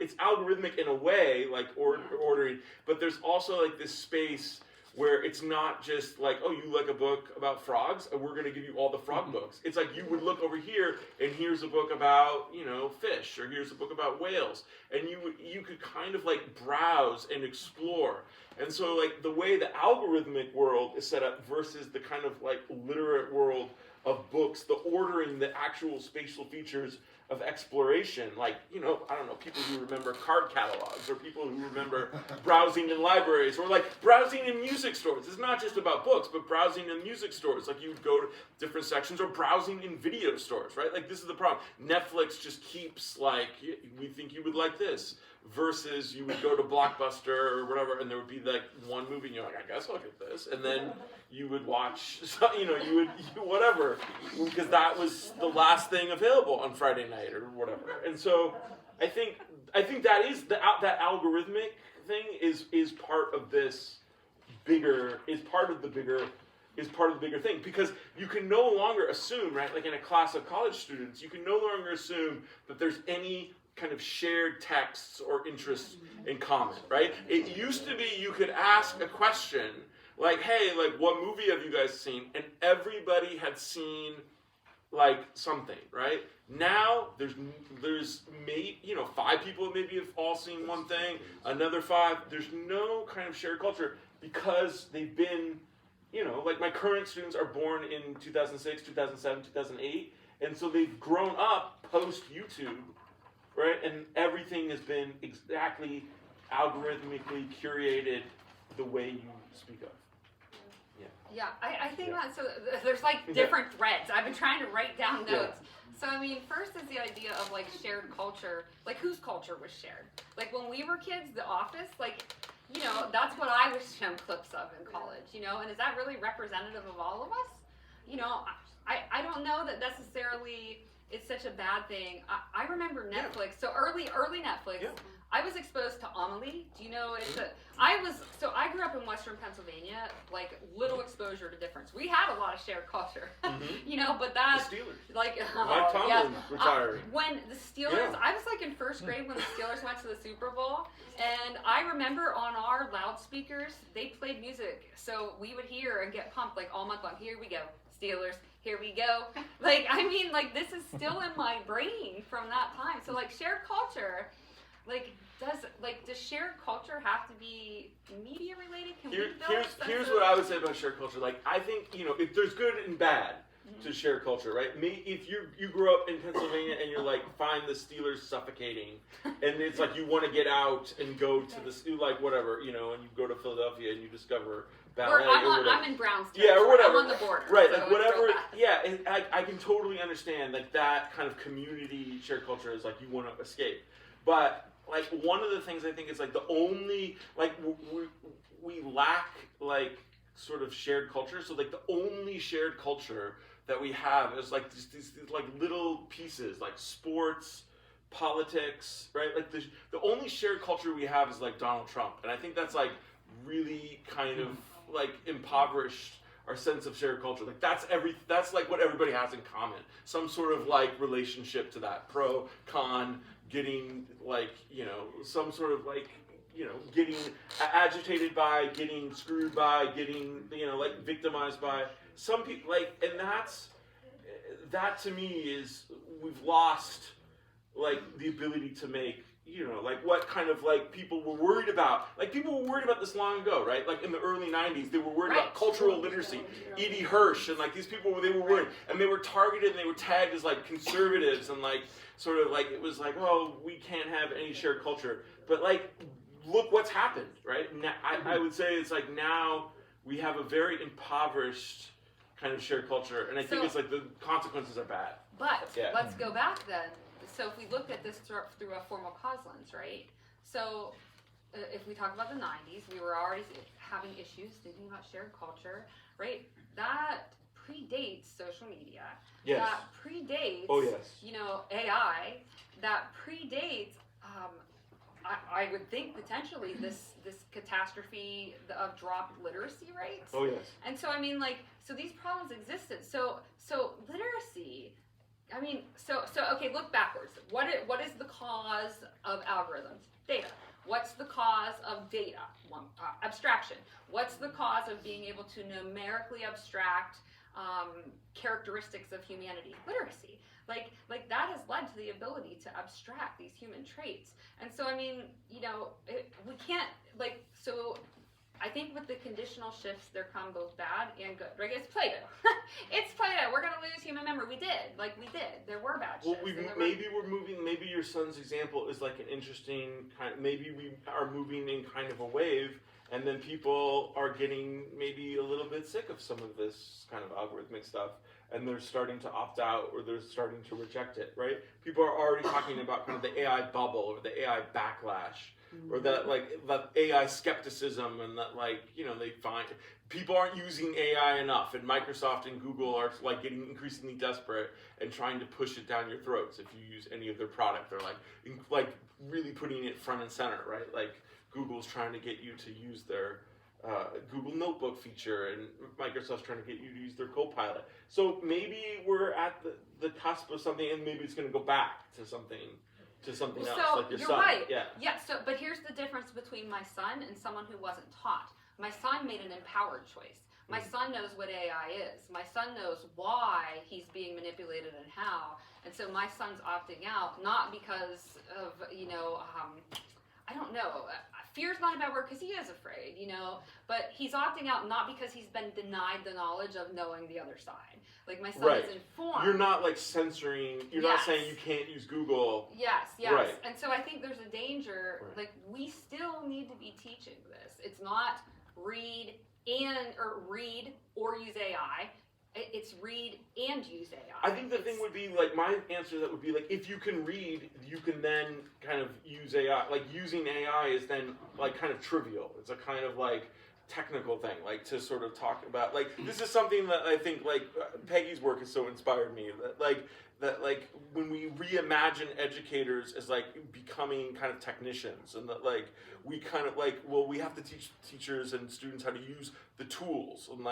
it's algorithmic in a way, like, ordering, but there's also, like, this space where it's not just like, oh, you like a book about frogs, and we're going to give you all the frog books. It's like you would look over here, and here's a book about, you know, fish, or here's a book about whales, and you could kind of, like, browse and explore. And so, like, the way the algorithmic world is set up versus the kind of, like, literate world of books, the ordering, the actual spatial features of exploration, like, you know, I don't know, people who remember card catalogs, or people who remember browsing in libraries, or, like, browsing in music stores. It's not just about books, but browsing in music stores. Like, you would go to different sections, or browsing in video stores, right? Like, this is the problem. Netflix just keeps, like, we think you would like this, versus you would go to Blockbuster or whatever, and there would be, like, one movie, and you're like, I guess I'll get this, and then you would watch, you know, you whatever, because that was the last thing available on Friday night or whatever. And so I think that is that algorithmic thing is part of this bigger, is part of the bigger thing, because you can no longer assume, right, like in a class of college students, you can no longer assume that there's any kind of shared texts or interests in common, right? It used to be you could ask a question like, hey, like, what movie have you guys seen? And everybody had seen, like, something, right? Now there's maybe, you know, 5 people maybe have all seen one thing, another 5. There's no kind of shared culture because they've been, you know, like, my current students are born in 2006, 2007, 2008, and so they've grown up post YouTube. Right, and everything has been exactly algorithmically curated the way you speak of. Yeah, I think that, so there's, like, different threads. I've been trying to write down notes. So, I mean, first is the idea of, like, shared culture. Like, whose culture was shared? Like, when we were kids, The Office, like, you know, that's what I was shown clips of in college, you know, and is that really representative of all of us? You know, I don't know that necessarily it's such a bad thing. I remember Netflix. So early Netflix. Yeah. I was exposed to Amelie. Do you know it's a? I grew up in Western Pennsylvania. Like, little exposure to difference. We had a lot of shared culture. You know, but that The Steelers. like Mike Tomlin retiring. When the Steelers, I was like in first grade when the Steelers went to the Super Bowl, and I remember on our loudspeakers they played music, so we would hear and get pumped like all month long. Here we go, Steelers. Here we go. Like, I mean, like, this is still in my brain from that time. So, like, shared culture, like, does shared culture have to be media related? Can we build here's what I would say about shared culture. Like, I think, you know, if there's good and bad to shared culture, right? If you grew up in Pennsylvania and you're like, find the Steelers suffocating, and it's like you want to get out and go to the, like, whatever, you know, and you go to Philadelphia and you discover ballet I'm in Browns. Yeah, or whatever. I'm on the border. Right, so like, whatever. Yeah, and I can totally understand, like, that kind of community shared culture is like you want to escape. But, like, one of the things I think is, like, the only, like, we lack, like, sort of shared culture. So, like, the only shared culture that we have is, like, these like, little pieces, like sports, politics, right? Like, the only shared culture we have is, like, Donald Trump. And I think that's, like, really kind of, like, impoverished our sense of shared culture. Like, that's like what everybody has in common. Some sort of, like, relationship to that. Pro, con, getting, like, you know, some sort of, like, you know, getting agitated by, getting screwed by, getting, you know, like, victimized by. Some people, like, and that to me is, we've lost, like, the ability to make, you know, like, what kind of, like, people were worried about. Like, people were worried about this long ago, right? Like, in the early 90s, they were worried about cultural literacy. Edie Hirsch and, like, these people, they were worried. And they were targeted and they were tagged as, like, conservatives and, like, sort of, like, it was like, oh, we can't have any shared culture. But, like, look what's happened, right? Now, I would say it's, like, now we have a very impoverished kind of shared culture. And I think it's, like, the consequences are bad. But let's go back then. So if we looked at this through a formal cause lens, right? So if we talk about the 90s, we were already having issues thinking about shared culture, right? That predates social media. Yes. That predates, Oh, yes. AI. That predates, I would think potentially this catastrophe of dropped literacy rates. Oh, yes. And so so these problems existed. So literacy. Okay, look backwards. What is the cause of algorithms? Data. What's the cause of data? Abstraction. What's the cause of being able to numerically abstract characteristics of humanity? Literacy. Like that has led to the ability to abstract these human traits. And so we can't so. I think with the conditional shifts, there come both bad and good. Right? It's Plato. It's Plato. We're gonna lose human memory. We did. There were bad shifts. Well, we're moving. Maybe your son's example is like an interesting kind. Maybe we are moving in kind of a wave, and then people are getting maybe a little bit sick of some of this kind of algorithmic stuff, and they're starting to opt out or they're starting to reject it. Right? People are already talking about kind of the AI bubble or the AI backlash. Or that that AI skepticism, and that they find people aren't using AI enough, and Microsoft and Google are getting increasingly desperate and trying to push it down your throats if you use any of their product. They're really putting it front and center, right? Like Google's trying to get you to use their Google Notebook feature, and Microsoft's trying to get you to use their Copilot. So maybe we're at the cusp of something, and maybe it's going to go back to something else, like your you're son. right. Yeah. But here's the difference between my son and someone who wasn't taught. My son made an empowered choice. My son knows what AI is. My son knows why he's being manipulated and how. And so my son's opting out, not because of, I don't know. Fear's not a bad word because he is afraid, but he's opting out not because he's been denied the knowledge of knowing the other side. Like my son is informed. You're not censoring, you're not saying you can't use Google. Yes. Right. And so I think there's a danger, we still need to be teaching this. It's not read or use AI. It's read and use AI. I think the thing would be my answer that would be if you can read, you can then kind of use AI. Using AI is then kind of trivial. It's a kind of technical thing, to sort of talk about. This is something that I think Peggy's work has so inspired me that when we reimagine educators as becoming kind of technicians, and that we kind of we have to teach teachers and students how to use the tools, and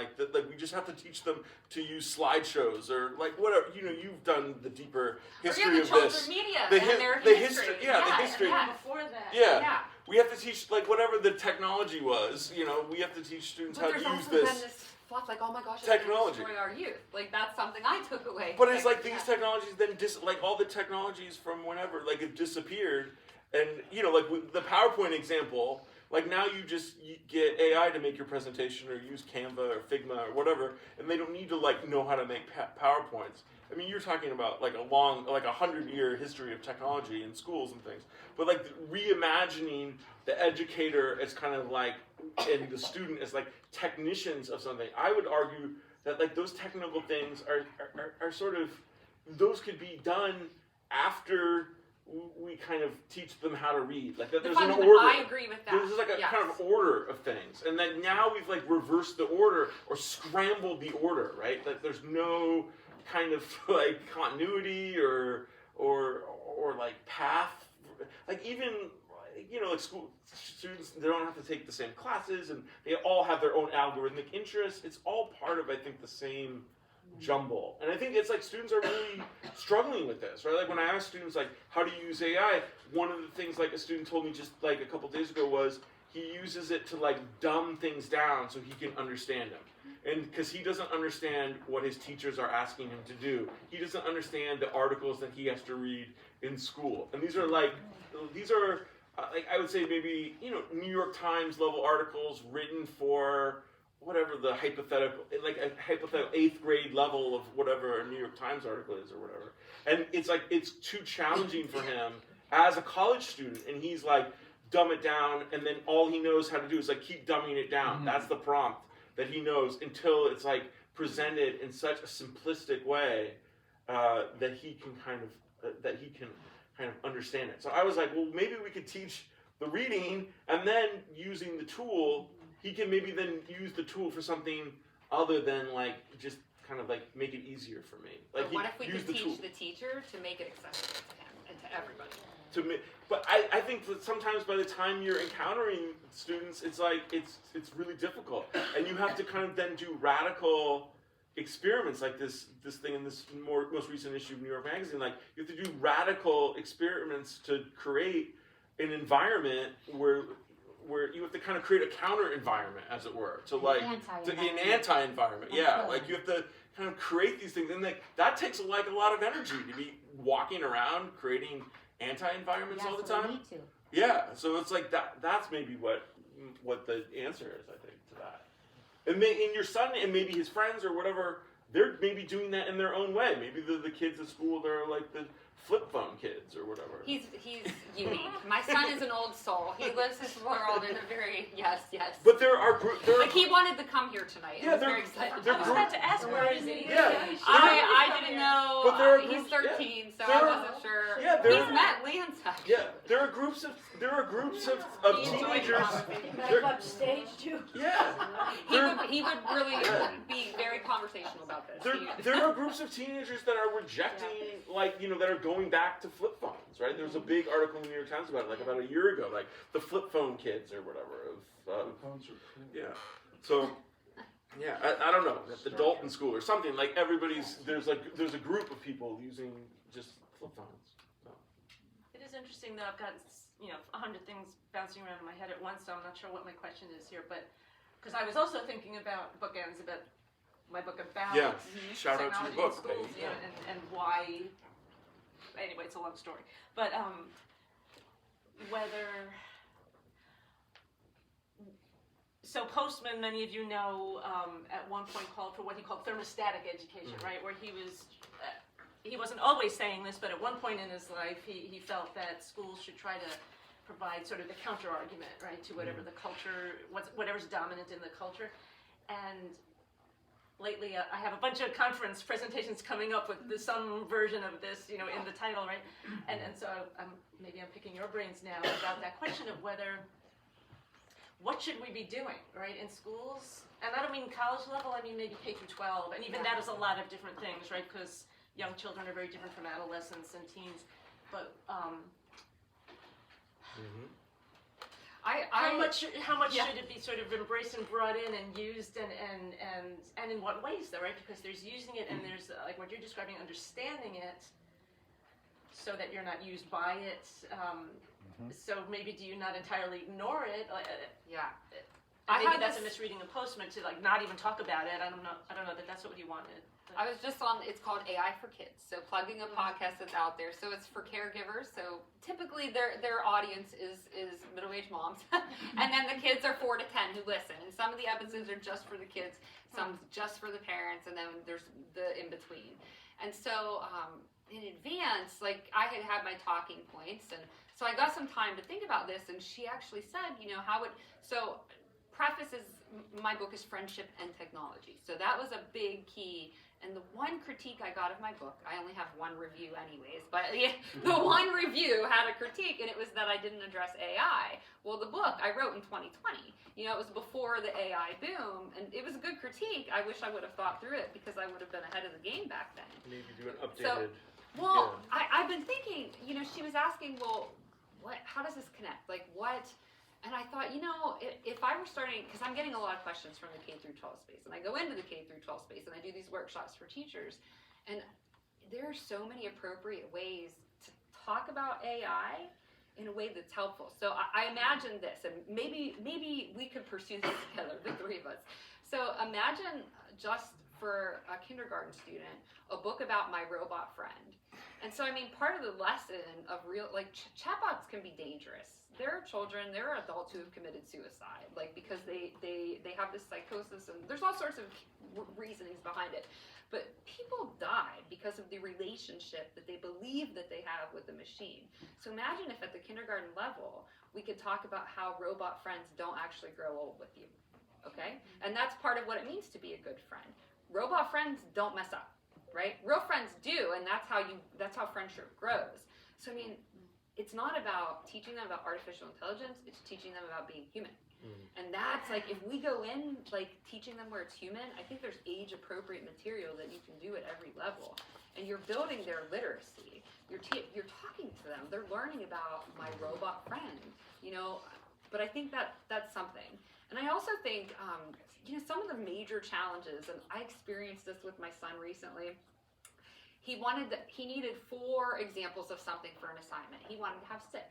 we just have to teach them to use slideshows or whatever. You've done the deeper history of this. Media The history. The history. Before that. Yeah. We have to teach whatever the technology was. We have to teach students how to use There's also this. been this fluff oh my gosh, it's technology. going to destroy our youth. That's something I took away. But it's these technologies then all the technologies from whenever have disappeared, and with the PowerPoint example, now you just get AI to make your presentation or use Canva or Figma or whatever, and they don't need to know how to make PowerPoints. I mean, you're talking about a long 100-year history of technology in schools and things, but reimagining the educator as kind of and the student as technicians of something. I would argue that those technical things are sort of, those could be done after we kind of teach them how to read. There's an order. I agree with that. There's a kind of order of things, and then now we've reversed the order or scrambled the order, right? There's no kind of continuity or path. Even school students, they don't have to take the same classes, and they all have their own algorithmic interests. It's all part of, I think, the same jumble. And I think it's students are really struggling with this, right? When I ask students how do you use AI, one of the things a student told me just a couple days ago was he uses it to dumb things down so he can understand them. And because he doesn't understand what his teachers are asking him to do. He doesn't understand the articles that he has to read in school. And these are I would say maybe, New York Times level articles written for whatever the hypothetical, a hypothetical 8th grade level of whatever a New York Times article is or whatever. And it's too challenging for him as a college student. And he's dumb it down, and then all he knows how to do is keep dumbing it down. Mm-hmm. That's the prompt that he knows until it's presented in such a simplistic way that he can kind of understand it. So I was well, maybe we could teach the reading and then using the tool, he can maybe then use the tool for something other than like just kind of like make it easier for me. Like But what if we use could the tool teach the teacher to make it accessible to him and to everybody? to me. But I think that sometimes by the time you're encountering students, it's like it's really difficult, and you have to kind of then do radical experiments like this thing in this most recent issue of New York Magazine. Like you have to do radical experiments to create an environment where you have to kind of create a counter environment, as it were, to like an anti-environment. Yeah, like you have to kind of create these things, and like that takes like a lot of energy to be walking around creating anti-environments all the time. We need to. Yeah, so it's like that's maybe what the answer is, I think, to that. And your son and maybe his friends or whatever, they're maybe doing that in their own way. Maybe the kids at school, they're like the flip phone kids or whatever. He's unique. My son is an old soul. He lives his world in a very yes. But there are Like he wanted to come here tonight. Yeah, Yeah, very excited. I was about to ask, where is he? Yeah. I didn't know. But there are He's groups- 13, so there I are- wasn't sure. yeah, there He's are- met Leon's actually. Yeah, there are groups of He enjoyed teenagers. conversation. They're- upstage too. Yeah, He would really be very conversational about this. there are groups of teenagers that are rejecting, like, that are going back to flip phones, right? There was a big article in the New York Times about it, like about a year ago, like the flip phone kids or whatever. Phones are cool. Yeah. So, yeah, I don't know, at the Dalton School or something, like there's a group of people using just flip phones. So. It is interesting though. I've got 100 things bouncing around in my head at once, so I'm not sure what my question is here. But because I was also thinking about bookends, about my book about Yeah, shout out to technology your book, in schools, baby. and why. Anyway, it's a long story. But whether. So Postman, many of you know, at one point called for what he called thermostatic education, right? Where he wasn't always saying this, but at one point in his life, he felt that schools should try to provide sort of the counter argument, right, to whatever the culture, whatever's dominant in the culture. And lately, I have a bunch of conference presentations coming up with some version of this, in the title, right? And so maybe I'm picking your brains now about that question of what should we be doing, right, in schools? And I don't mean college level, I mean maybe K through 12, and even that is a lot of different things, right, because young children are very different from adolescents and teens. But how much should it be sort of embraced and brought in and used and in what ways though, right? Because there's using it and there's like what you're describing, understanding it so that you're not used by it. So maybe do you not entirely ignore it? Yeah. Maybe that's a misreading of Postman to like not even talk about it. I don't know that that's what he wanted. I was just on, it's called AI for Kids, so plugging a podcast that's out there. So it's for caregivers, so typically their audience is middle-aged moms, and then the kids are 4 to 10 who listen, and some of the episodes are just for the kids, some just for the parents, and then there's the in-between. And so in advance, like I had my talking points, and so I got some time to think about this, and she actually said, prefaces, my book is Friendship and Technology, so that was a big key. And the one critique I got of my book, I only have one review anyways, but the one review had a critique, and it was that I didn't address AI. Well, the book I wrote in 2020. It was before the AI boom, and it was a good critique. I wish I would have thought through it because I would have been ahead of the game back then. Maybe do an updated. I've been thinking, she was asking, well, how does this connect? Like what? And I thought, if I were starting, because I'm getting a lot of questions from the K through 12 space, and I go into the K through 12 space, and I do these workshops for teachers, and there are so many appropriate ways to talk about AI in a way that's helpful. So I imagine this, and maybe we could pursue this together, the three of us. So imagine just for a kindergarten student, a book about my robot friend. And so, part of the lesson of chatbots can be dangerous. There are children, there are adults who have committed suicide, because they have this psychosis, and there's all sorts of reasonings behind it. But people die because of the relationship that they believe that they have with the machine. So imagine if at the kindergarten level, we could talk about how robot friends don't actually grow old with you, okay? And that's part of what it means to be a good friend. Robot friends don't mess up, right? Real friends do, and that's how friendship grows. So it's not about teaching them about artificial intelligence, it's teaching them about being human. And that's like, if we go in like teaching them where it's human, I think there's age appropriate material that you can do at every level, and you're building their literacy. You're talking to them. They're learning about my robot friend, you know. But I think that's something. And I also think you know, some of the major challenges, and I experienced this with my son recently. He needed 4 examples of something for an assignment. He wanted to have 6.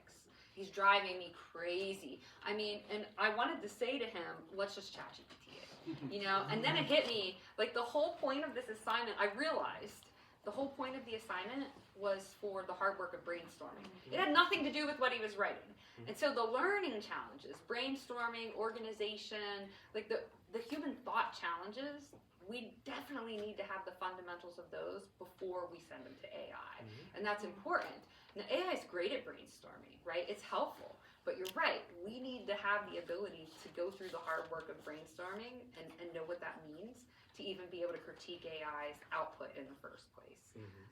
He's driving me crazy. I mean, and I wanted to say to him, let's just chat GPT it, you know? And then it hit me, like the whole point of this assignment, I realized the whole point of the assignment was for the hard work of brainstorming. It had nothing to do with what he was writing. And so the learning challenges, brainstorming, organization, like the human thought challenges, we definitely need to have the fundamentals of those before we send them to AI. And that's important. Now, AI is great at brainstorming, right? It's helpful. But you're right, we need to have the ability to go through the hard work of brainstorming and know what that means to even be able to critique AI's output in the first place.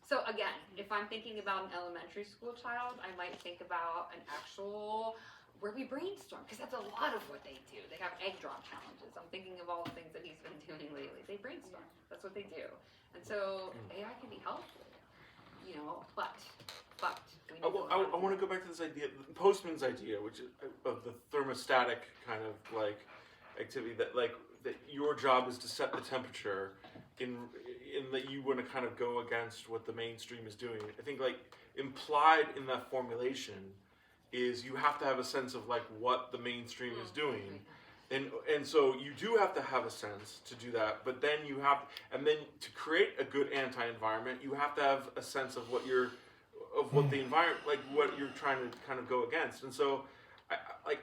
So again, if I'm thinking about an elementary school child, I might think about an actual where we brainstorm, because that's a lot of what they do. They have egg drop challenges. I'm thinking of all the things that he's been doing lately. They brainstorm. That's what they do. And so AI can be helpful, you know, but we need I want to go back to this idea, Postman's idea, which is of the thermostatic kind of like activity that your job is to set the temperature in that you want to kind of go against what the mainstream is doing. I think like implied in that formulation is you have to have a sense of like what the mainstream is doing. And so you do have to have a sense to do that, but then and then to create a good anti-environment, you have to have a sense of what the environment, like what you're trying to kind of go against. And so,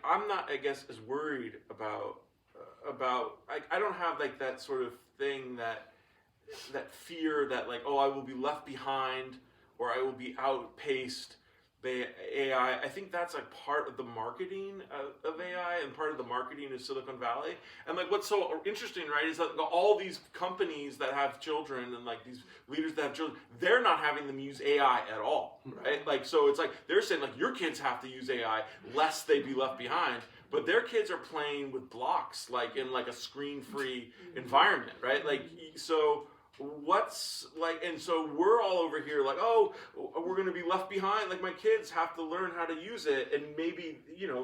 I'm not, I guess, as worried about I don't have like that sort of thing that fear that like, oh, I will be left behind or I will be outpaced by AI. I think that's like part of the marketing of AI and part of the marketing of Silicon Valley. And like what's so interesting, right, is that all these companies that have children and like these leaders that have children, they're not having them use AI at all, right? Like, so it's like they're saying like your kids have to use AI lest they be left behind. But their kids are playing with blocks, like in like a screen-free environment, right? Like, so what's like, and so we're all over here like, oh, we're going to be left behind. Like my kids have to learn how to use it, and maybe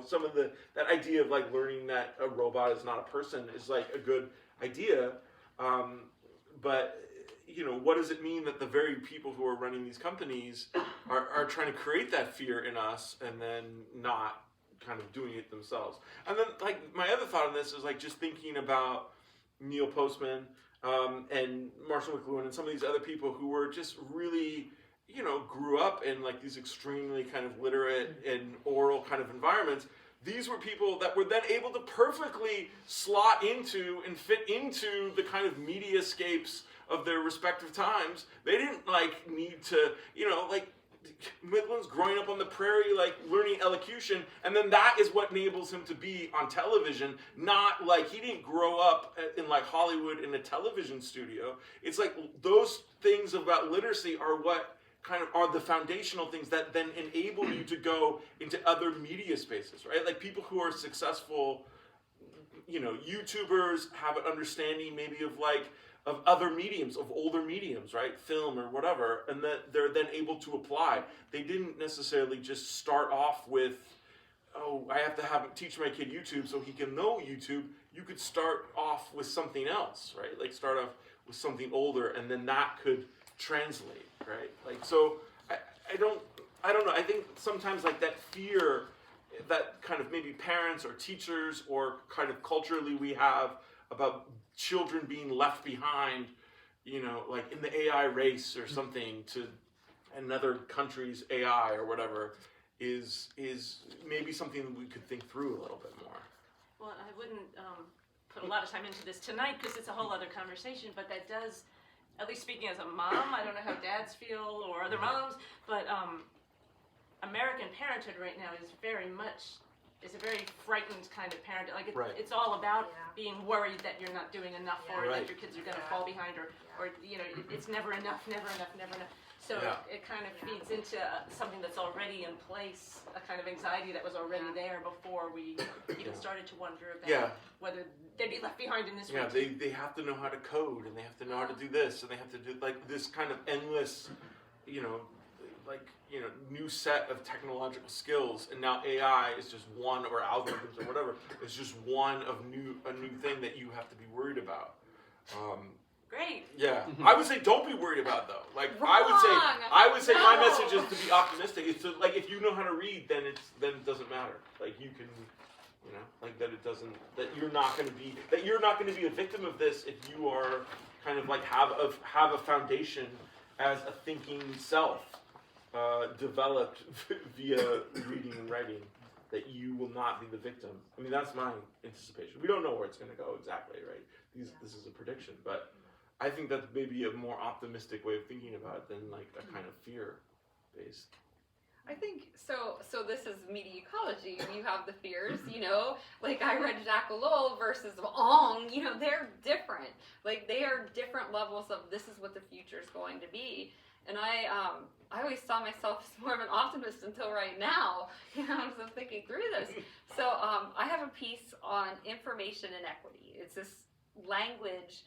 some of that idea of like learning that a robot is not a person is like a good idea, but what does it mean that the very people who are running these companies are trying to create that fear in us and then not kind of doing it themselves? And then like my other thought on this is like just thinking about Neil Postman and Marshall McLuhan and some of these other people who were just really grew up in like these extremely kind of literate and oral kind of environments. These were people that were then able to perfectly slot into and fit into the kind of mediascapes of their respective times. They didn't like need to like Midland's growing up on the prairie, like learning elocution, and then that is what enables him to be on television. Not like he didn't grow up in like Hollywood in a television studio. It's like those things about literacy are what kind of are the foundational things that then enable you to go into other media spaces, right? Like people who are successful, YouTubers have an understanding maybe of other mediums, of older mediums, right? Film or whatever, and that they're then able to apply. They didn't necessarily just start off with, oh, I have to teach my kid YouTube so he can know YouTube. You could start off with something else, right? Like start off with something older, and then that could translate, right? Like, so I don't know. I think sometimes like that fear that kind of maybe parents or teachers or kind of culturally we have about children being left behind, like in the AI race or something to another country's AI or whatever, is maybe something that we could think through a little bit more. Well, I wouldn't put a lot of time into this tonight because it's a whole other conversation, but that does, at least speaking as a mom, I don't know how dads feel or other moms, but American parenthood right now is a very frightened kind of parent. Like it's all about being worried that you're not doing enough or that your kids are going to fall behind or it's never enough. So Yeah. it kind of feeds into something that's already in place, a kind of anxiety that was already there before we even started to wonder about Yeah. whether they'd be left behind in this Yeah, routine. they have to know how to code, and they have to know how to do this, and they have to do like this kind of endless, new set of technological skills. And now AI is just one, or algorithms or whatever, is just one of a new thing that you have to be worried about. Great. Yeah, I would say don't be worried about it, though. Like I would say my No. message is to be optimistic. It's to, like if you know how to read, then it doesn't matter. Like you can, that you're not going to be a victim of this if you are kind of like have a foundation as a thinking self developed via reading and writing. That you will not be the victim. I mean, that's my anticipation. We don't know where it's going to go exactly, right? This is a prediction, but I think that's maybe a more optimistic way of thinking about it than like a kind of fear-based. I think so. So this is media ecology. You have the fears, like I read Jacques Ellul versus Ong. They're different. Like they are different levels of this is what the future is going to be. And I always saw myself as more of an optimist until right now. As I'm thinking through this. So I have a piece on information inequity. It's this language.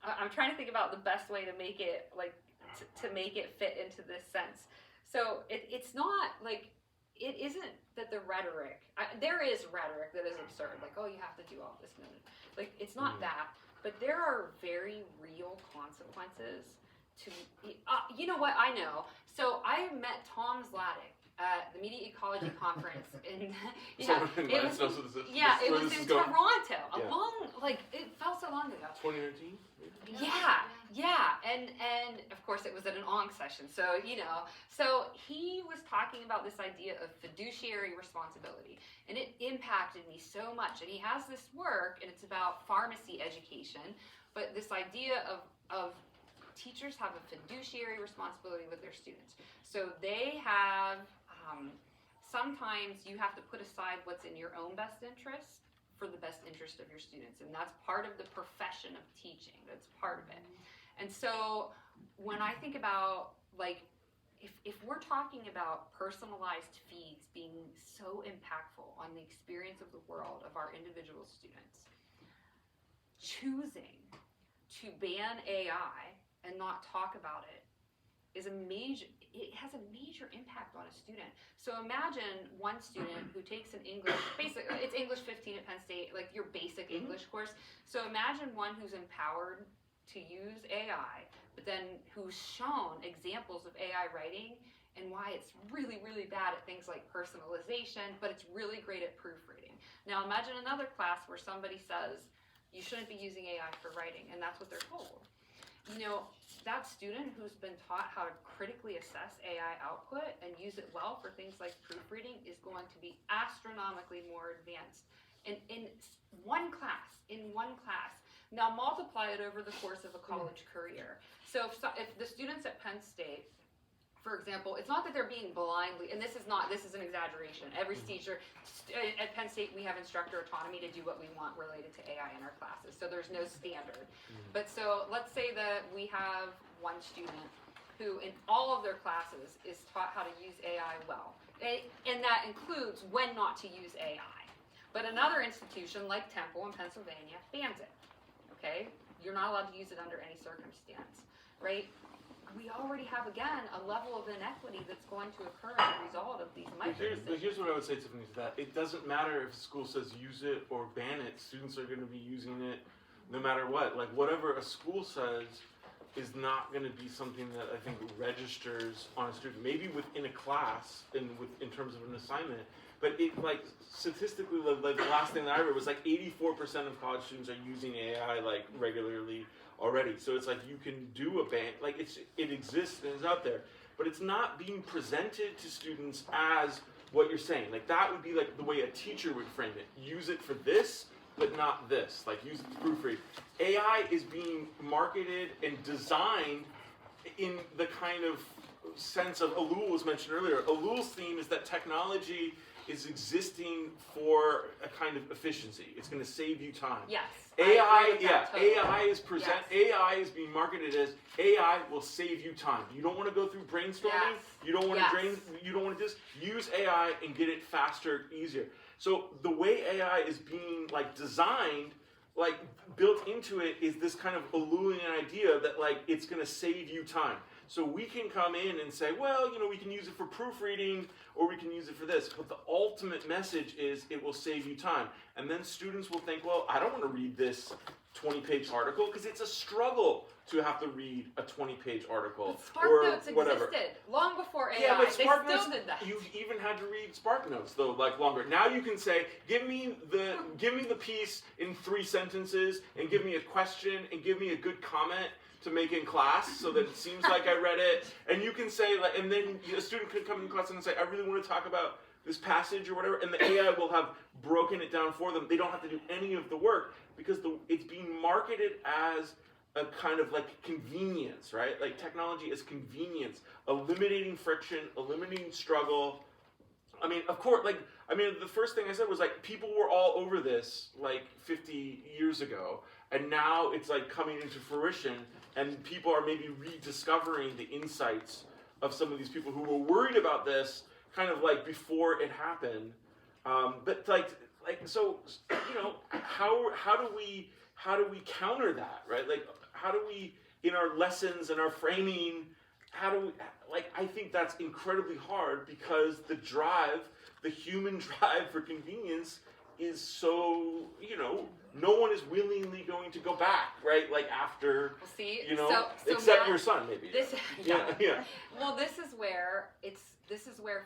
I'm trying to think about the best way to make it to make it fit into this sense. So it's not like it isn't that the rhetoric. There is rhetoric that is absurd, like you have to do all this. Like it's not that, but there are very real consequences to. You know what? I know. So I met Tom Zlatic at the Media Ecology Conference, and it was in Toronto. It felt so long ago. 2019. Yeah, and of course it was at an ONG session. So so he was talking about this idea of fiduciary responsibility, and it impacted me so much. And he has this work, and it's about pharmacy education, but this idea of teachers have a fiduciary responsibility with their students. So they have. Sometimes you have to put aside what's in your own best interest for the best interest of your students, and that's part of the profession of teaching. That's part of it. And so when I think about if we're talking about personalized feeds being so impactful on the experience of the world of our individual students, choosing to ban AI and not talk about it has a major impact on a student. So imagine one student who takes an English, basically it's English 15 at Penn State, like your basic English course. So imagine one who's empowered to use AI, but then who's shown examples of AI writing and why it's really, really bad at things like personalization, but it's really great at proofreading. Now imagine another class where somebody says, you shouldn't be using AI for writing, and that's what they're told. That student who's been taught how to critically assess AI output and use it well for things like proofreading is going to be astronomically more advanced in one class. Now multiply it over the course of a college career. So if the students at Penn State, for example, it's not that they're being blindly, and this is an exaggeration. Every teacher at Penn State, we have instructor autonomy to do what we want related to AI in our classes. So there's no standard. But so let's say that we have one student who in all of their classes is taught how to use AI well. And that includes when not to use AI. But another institution like Temple in Pennsylvania bans it. Okay? You're not allowed to use it under any circumstance, right? We already have, again, a level of inequity that's going to occur as a result of these But here's what I would say, Tiffany, to that. It doesn't matter if the school says use it or ban it. Students are going to be using it no matter what. Like, whatever a school says is not going to be something that I think registers on a student. Maybe within a class, in terms of an assignment. But statistically, the last thing that I read was 84% of college students are using AI regularly already. So it's you can do a ban, it exists and is out there, but it's not being presented to students as what you're saying. That would be the way a teacher would frame it. Use it for this, but not this. Use it to proofread. AI is being marketed and designed in the kind of sense of Ellul was mentioned earlier. Ellul's theme is that technology is existing for a kind of efficiency. It's going to save you time. Yes. AI, I agree with that totally. AI is being marketed as AI will save you time. You don't want to go through brainstorming. Yes. You don't want Yes. to you don't want to just use AI and get it faster, easier. So the way AI is being like designed, like built into it, is this kind of alluring idea that like it's going to save you time. So we can come in and say, well, you know, we can use it for proofreading or we can use it for this. But the ultimate message is it will save you time. And then students will think, well, I don't want to read this 20-page article because it's a struggle to have to read a 20-page article But or SparkNotes whatever. existed long before AI. Yeah, but They SparkNotes, still did that. you've even had to read SparkNotes though, like longer. Now you can say, give me the piece in 3 sentences, and give me a question, and give me a good comment to make in class, so that it seems like I read it. And you can say, like, and then a student could come in class and say, I really want to talk about this passage or whatever, and the AI will have broken it down for them. They don't have to do any of the work because it's being marketed as a kind of like convenience, right? Like technology is convenience, eliminating friction, eliminating struggle. I mean, of course, like, I mean, the first thing I said was like, people were all over this like 50 years ago, and now it's like coming into fruition, and people are maybe rediscovering the insights of some of these people who were worried about this kind of like before it happened. But like so, you know, how do we counter that, right? Like, how do we, in our lessons and our framing, how do we, like, I think that's incredibly hard because the human drive for convenience is so, you know, no one is willingly going to go back, right? Like after, Well, see, you know, so except Matt, your son maybe. This, yeah. Well, this is where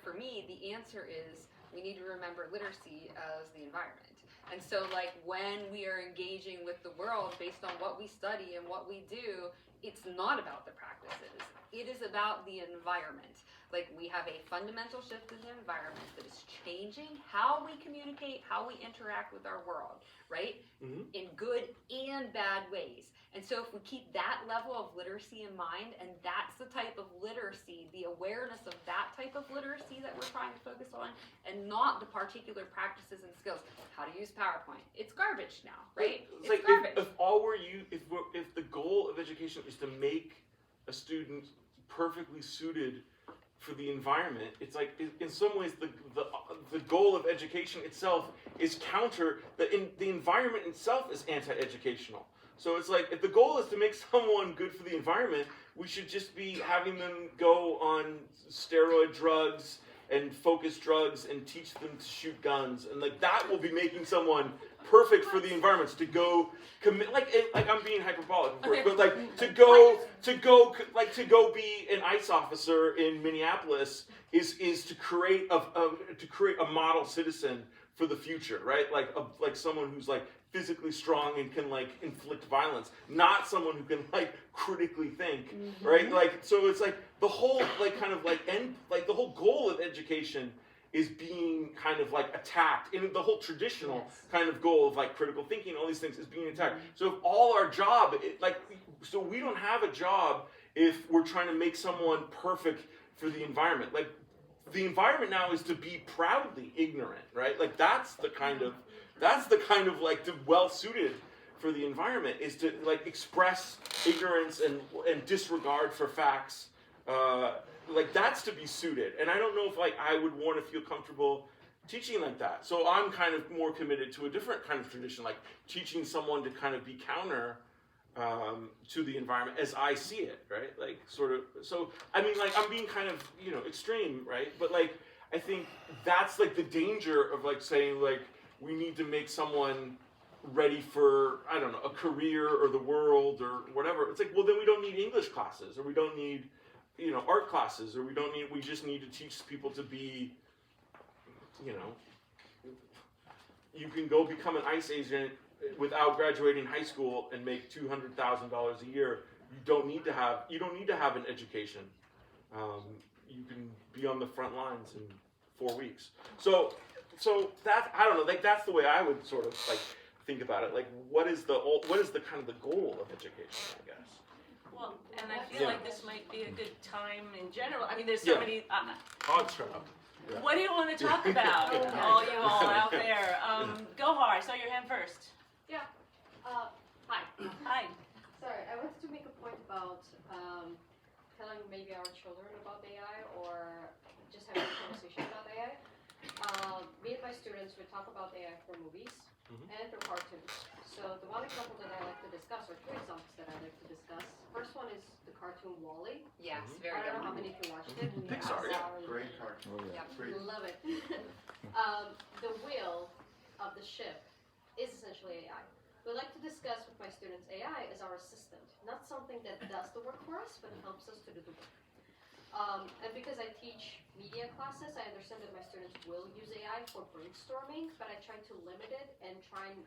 for me the answer is we need to remember literacy as the environment. And so, like, when we are engaging with the world based on what we study and what we do, it's not about the practices. It is about the environment. Like, we have a fundamental shift in the environment that is changing how we communicate, how we interact with our world, right? Mm-hmm. In good and bad ways. And so if we keep that level of literacy in mind, and that's the type of literacy, the awareness of that type of literacy that we're trying to focus on, and not the particular practices and skills. How to use PowerPoint. It's garbage now, right? It's like garbage. if the goal of education is to make a student perfectly suited for the environment, it's like in some ways the goal of education itself is counter. The environment itself is anti-educational. So it's like if the goal is to make someone good for the environment, we should just be having them go on steroid drugs and focus drugs and teach them to shoot guns, and like that will be making someone perfect for the environment to go commit. Like I'm being hyperbolic, of course, Okay. but like to go be an ICE officer in Minneapolis is to create a model citizen for the future, right? Like someone who's like physically strong and can like inflict violence, not someone who can like critically think, Mm-hmm. right? Like so it's like the whole like kind of like end like the whole goal of education is being kind of like attacked, and the whole traditional Yes. kind of goal of like critical thinking, all these things is being attacked. Mm-hmm. So if all our job, so we don't have a job if we're trying to make someone perfect for the environment. Like the environment now is to be proudly ignorant, right? Like that's the kind of like the well suited for the environment is to like express ignorance and disregard for facts. Like that's to be suited, and I don't know if like I would want to feel comfortable teaching like that. So I'm kind of more committed to a different kind of tradition, like teaching someone to kind of be counter to the environment as I see it, right? Like sort of. So I mean, like I'm being kind of extreme, right? But like I think that's like the danger of like saying like we need to make someone ready for I don't know a career or the world or whatever. It's like well then we don't need English classes or we don't need art classes, or we just need to teach people to be, you can go become an ICE agent without graduating high school and make $200,000 a year. You don't need to have an education. You can be on the front lines in 4 weeks. So that I don't know, like that's the way I would sort of like think about it. Like what is the kind of the goal of education, I guess. Well, and I feel like this might be a good time in general. I mean, there's so many. I'll shut up. What do you want to talk about, all you all out there? Gohar, I saw your hand first. Yeah. Hi. Hi. Sorry, I wanted to make a point about telling maybe our children about AI or just having a conversation about AI. Me and my students, we talk about AI through movies and through cartoons. So the one example that I like to discuss, or two examples that I like to discuss. First one is the cartoon Wall-E. Yes, very I good. don't know how many of you watched it. Pixar, yeah. Great cartoon. Yep. Great. Love it. The wheel of the ship is essentially AI. We like to discuss with my students AI as our assistant, not something that does the work for us, but helps us to do the work. And because I teach media classes, I understand that my students will use AI for brainstorming, but I try to limit it and try and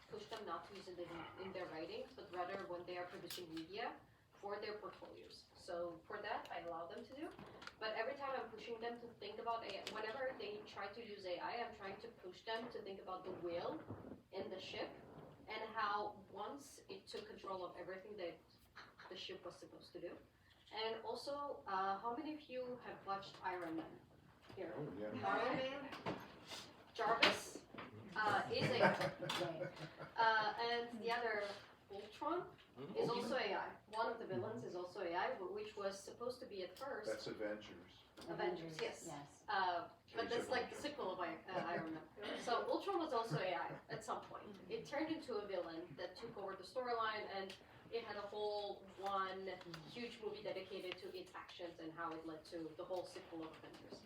push them not to use it in their writing, but rather when they are producing media for their portfolios. So for that, I allow them to do. But every time I'm pushing them to think about AI, whenever they try to use AI, I'm trying to push them to think about the wheel in the ship and how once it took control of everything that the ship was supposed to do. And also, how many of you have watched Iron Man? Here. Oh, yeah. Iron Man, Jarvis is AI. And the other, Ultron, is also AI. One of the villains is also AI, which was supposed to be at first That's Avengers. Avengers, yes. Yes. But that's like the sequel of Iron Man. So Ultron was also AI at some point. It turned into a villain that took over the storyline, and it had a whole one huge movie dedicated to its actions and how it led to the whole sequel of Avengers.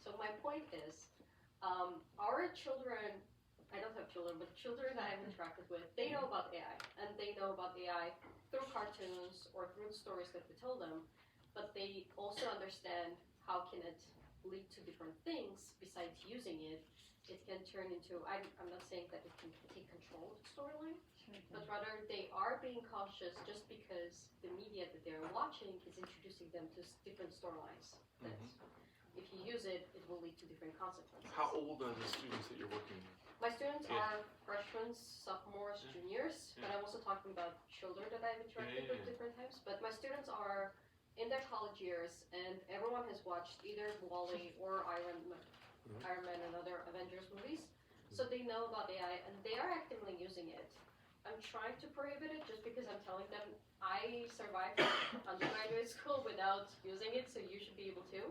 So my point is, our children, I don't have children, but children that I've interacted with, they know about AI, and they know about AI through cartoons or through stories that we tell them, but they also understand how can it lead to different things besides using it. It can turn into, I'm not saying that it can take control of the storyline, but rather they are being cautious just because the media that they're watching is introducing them to different storylines. That if you use it, it will lead to different consequences. How old are the students that you're working with? My students Yeah. are freshmen, sophomores, juniors, but I'm also talking about children that I've interacted with different times. But my students are in their college years, and everyone has watched either Wall-E or Iron Man and other Avengers movies, so they know about AI, and they are actively using it. I'm trying to prohibit it just because I'm telling them I survived undergraduate school without using it, so you should be able to.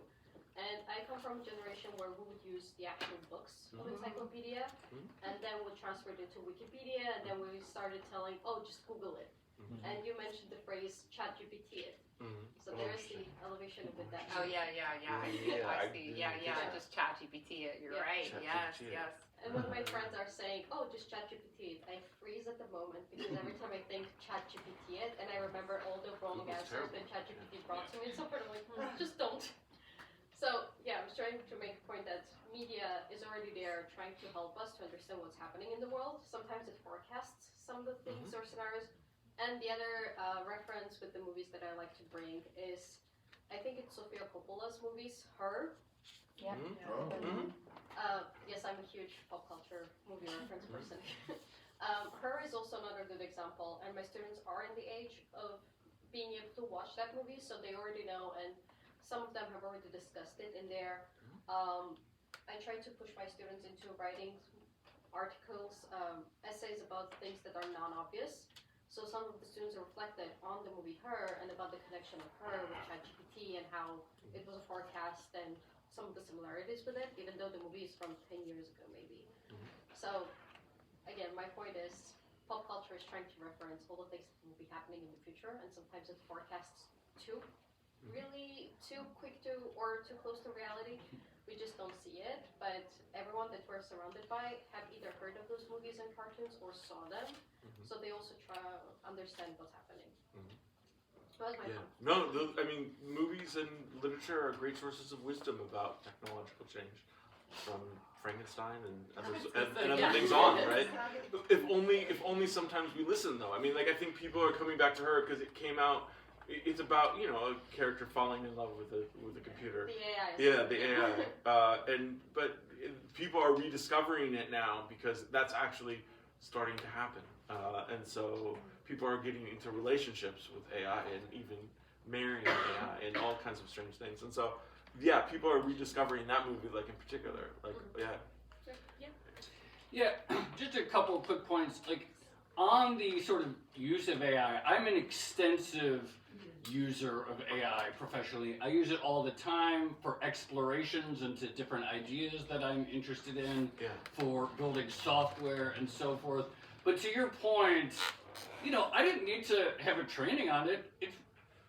And I come from a generation where we would use the actual books of encyclopedia, and then we transferred it to Wikipedia, and then we started telling, oh, just Google it. And you mentioned the phrase ChatGPT it. So there's the elevation with that. Oh yeah. I see. Yeah. Just ChatGPT it. You're right. Yes. And when my friends are saying, oh, just ChatGPT it, I freeze at the moment because every time I think ChatGPT it, and I remember all the wrong answers that ChatGPT brought to me, so I'm like, just don't. So yeah, I was trying to make a point that media is already there trying to help us to understand what's happening in the world. Sometimes it forecasts some of the things or scenarios. And the other reference with the movies that I like to bring is, I think it's Sofia Coppola's movies, Her. Yep. Yes, I'm a huge pop culture movie reference person. Her is also another good example, and my students are in the age of being able to watch that movie, so they already know, and some of them have already discussed it in there. I try to push my students into writing articles, essays about things that are non-obvious. So some of the students reflected on the movie Her and about the connection of Her with ChatGPT and how it was a forecast and some of the similarities with it, even though the movie is from 10 years ago maybe. So again, my point is pop culture is trying to reference all the things that will be happening in the future, and sometimes it forecasts too quick to or too close to reality. We just don't see it, but everyone that we're surrounded by have either heard of those movies and cartoons or saw them, so they also try to understand what's happening. That was my point. No, I mean, movies and literature are great sources of wisdom about technological change, from Frankenstein and other things on, right? If only sometimes we listen, though. I mean, like, I think people are coming back to Her because it came out. It's about, you know, a character falling in love with a computer. The AI. Yeah, the AI. But people are rediscovering it now because that's actually starting to happen. And so people are getting into relationships with AI and even marrying AI and all kinds of strange things. And so yeah, people are rediscovering that movie, like in particular. Like, yeah. Yeah, just a couple of quick points. Like, on the sort of use of AI, I'm an extensive user of AI professionally. I use it all the time for explorations into different ideas that I'm interested in, Yeah. for building software and so forth. But to your point, I didn't need to have a training on it.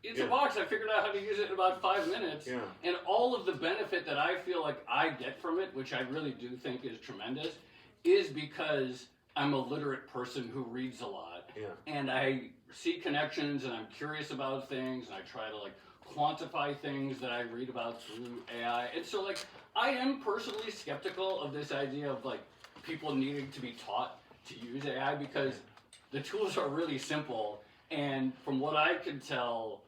It's Yeah. a box. I figured out how to use it in about 5 minutes. Yeah. And all of the benefit that I feel like I get from it, which I really do think is tremendous, is because I'm a literate person who reads a lot. Yeah. And I see connections and I'm curious about things and I try to like quantify things that I read about through AI. And so like I am personally skeptical of this idea of like people needing to be taught to use AI because the tools are really simple, and from what I can tell,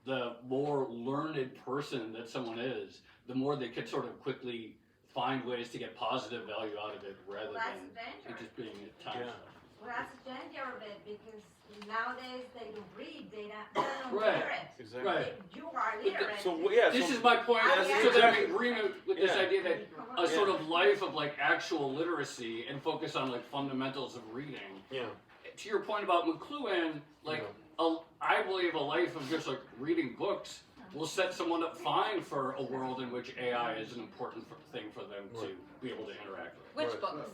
the more learned person that someone is, the more they can sort of quickly find ways to get positive value out of it rather Well, than that's it dangerous. just being a time Yeah. stuff. Well, that's a danger of it because nowadays they don't read, they're not Right. literate. Exactly. Right. You are literate. So yeah. This so, is my point. Yeah, So that I'm exactly. in agreement with this Yeah. idea that a Yeah. sort of life of like actual literacy and focus on like fundamentals of reading. Yeah. To your point about McLuhan, like I believe a life of just like reading books will set someone up fine for a world in which AI is an important thing for them to be able to interact with. Which Right. books?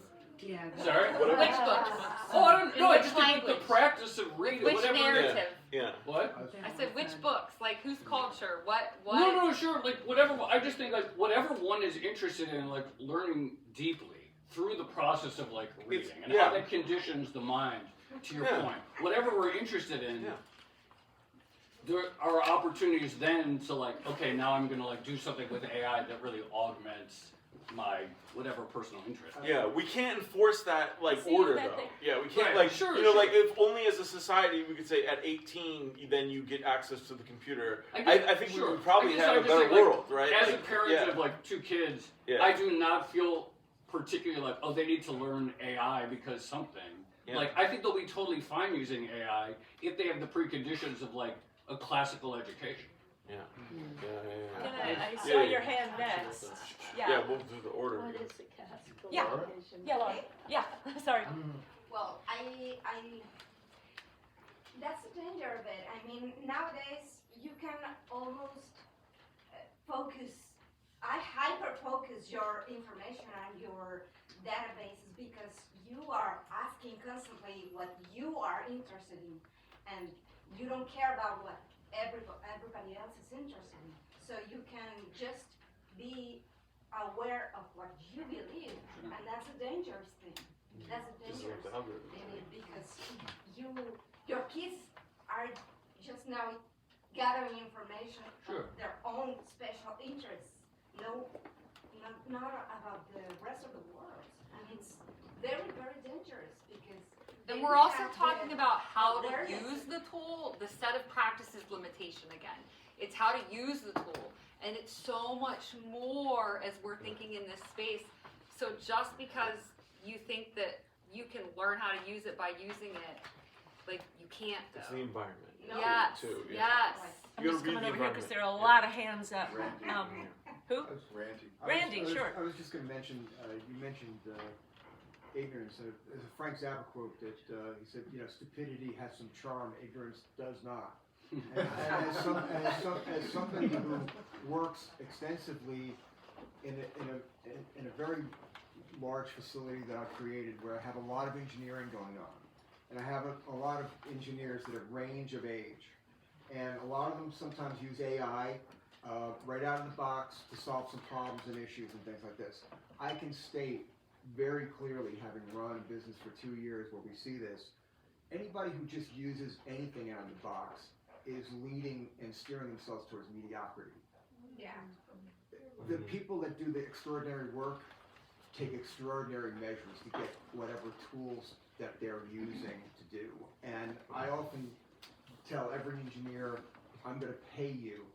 Sorry? Which books? Oh, I don't In know. I which just think the language? practice of reading, Which whatever. narrative? Yeah. What? I said which books? Like whose culture? What? No, sure. Like whatever. I just think like whatever one is interested in, like learning deeply through the process of like reading and yeah. how that conditions the mind. To your Yeah. point, whatever we're interested in, Yeah. there are opportunities then to like, okay, now I'm gonna like do something with AI that really augments my whatever personal interest. Yeah, we can't enforce that like See, order that though. thing- Yeah, we can't Right, like sure, sure. sure. Like if only as a society we could say at 18 then you get access to the computer. I think sure. we would probably I guess have I a just better think, like, world, right? As like, a parent yeah. of like 2 kids, Yeah. I do not feel particularly like, oh, they need to learn AI because something. Yeah. Like, I think they'll be totally fine using AI if they have the preconditions of like a classical education. Yeah. I saw Yeah, yeah. your hand next. Yeah, Yeah. we'll do the order. What is a classical Yeah. education? Yeah, Laura. Yeah, sorry. Well, that's the danger of it. I mean, nowadays you can almost focus, hyper-focus your information on your databases because you are asking constantly what you are interested in, and you don't care about what everybody else is interested in. So you can just be aware of what you believe, and that's a dangerous thing. That's a This is dangerous like the algorithm. thing because your kids are just now gathering information Sure. of their own special interests. No, not about the rest of the world. And it's very, very dangerous because. And they we're will also have talking the about how to awareness. use the tool. The set of practices limitation again. It's how to use the tool. And it's so much more as we're thinking in this space. So just because you think that you can learn how to use it by using it, like you can't It's though. the environment. No. Yes, Too, yeah. yes. I'm You just gotta read coming the over here because environment. there are a lot of hands up. Who? Randy. Randy, sure. I was just going to mention, you mentioned ignorance. There's a Frank Zappa quote that he said, stupidity has some charm, ignorance does not. And as somebody who works extensively in a very large facility that I've created where I have a lot of engineering going on, and I have a lot of engineers that have range of age, and a lot of them sometimes use AI right out of the box to solve some problems and issues and things like this. I can state very clearly, having run a business for 2 years where we see this, anybody who just uses anything out of the box is leading and steering themselves towards mediocrity. Yeah. The people that do the extraordinary work take extraordinary measures to get whatever tools that they're using to do. And I often tell every engineer, I'm going to pay you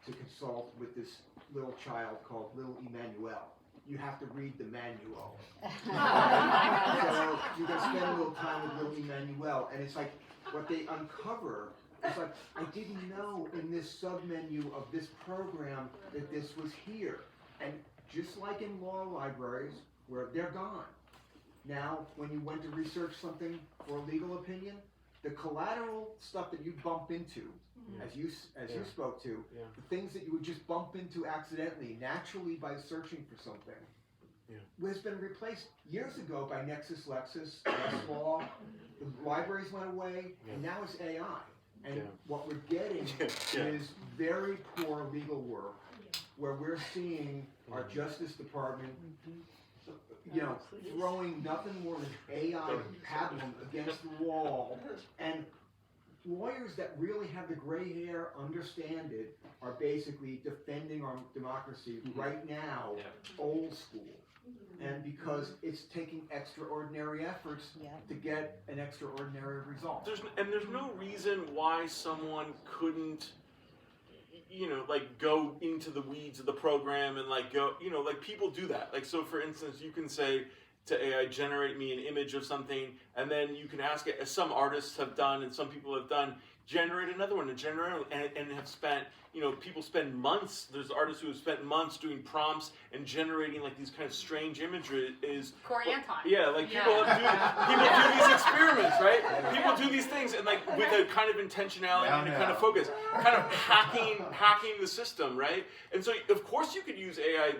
to consult with this little child called Little Emmanuel. You have to read the manual. So you can spend a little time with Little Emmanuel, and it's like what they uncover It's like, I didn't know in this submenu of this program that this was here. And just like in law libraries, where they're gone. Now, when you went to research something for a legal opinion, the collateral stuff that you bump into, as you spoke to, the things that you would just bump into accidentally, naturally by searching for something, has been replaced years ago by LexisNexis, Westlaw. The libraries went away, and now it's AI. And what we're getting is very poor legal work, where we're seeing our Justice Department, throwing nothing more than AI pablum against the wall, and lawyers that really have the gray hair, understand it, are basically defending our democracy right now, old school. And because it's taking extraordinary efforts to get an extraordinary result. There's no reason why someone couldn't, go into the weeds of the program and go, people do that. So for instance, you can say to AI, generate me an image of something, and then you can ask it, as some artists have done and some people have done, generate another one, and have spent, people spend months, there's artists who have spent months doing prompts and generating these kind of strange images. Corey Anton. Yeah, people do these experiments, right? People do these things and with a kind of intentionality and a kind of focus, kind of hacking the system, right? And so of course you could use AI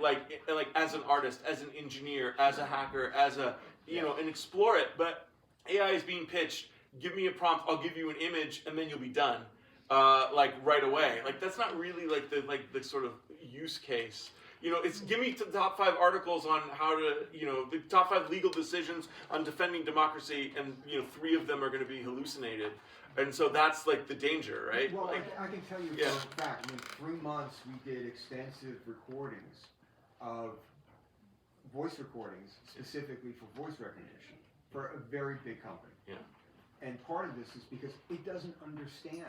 as an artist, as an engineer, as a hacker, as a and explore it, but AI is being pitched. Give me a prompt, I'll give you an image, and then you'll be done, right away. That's not really the sort of use case. It's give me the top 5 articles on how to, the top 5 legal decisions on defending democracy, and 3 of them are going to be hallucinated, and so that's the danger, right? Well, I can tell you for a fact. In 3 months, we did extensive recordings of voice recordings specifically for voice recognition for a very big company. Yeah. And part of this is because it doesn't understand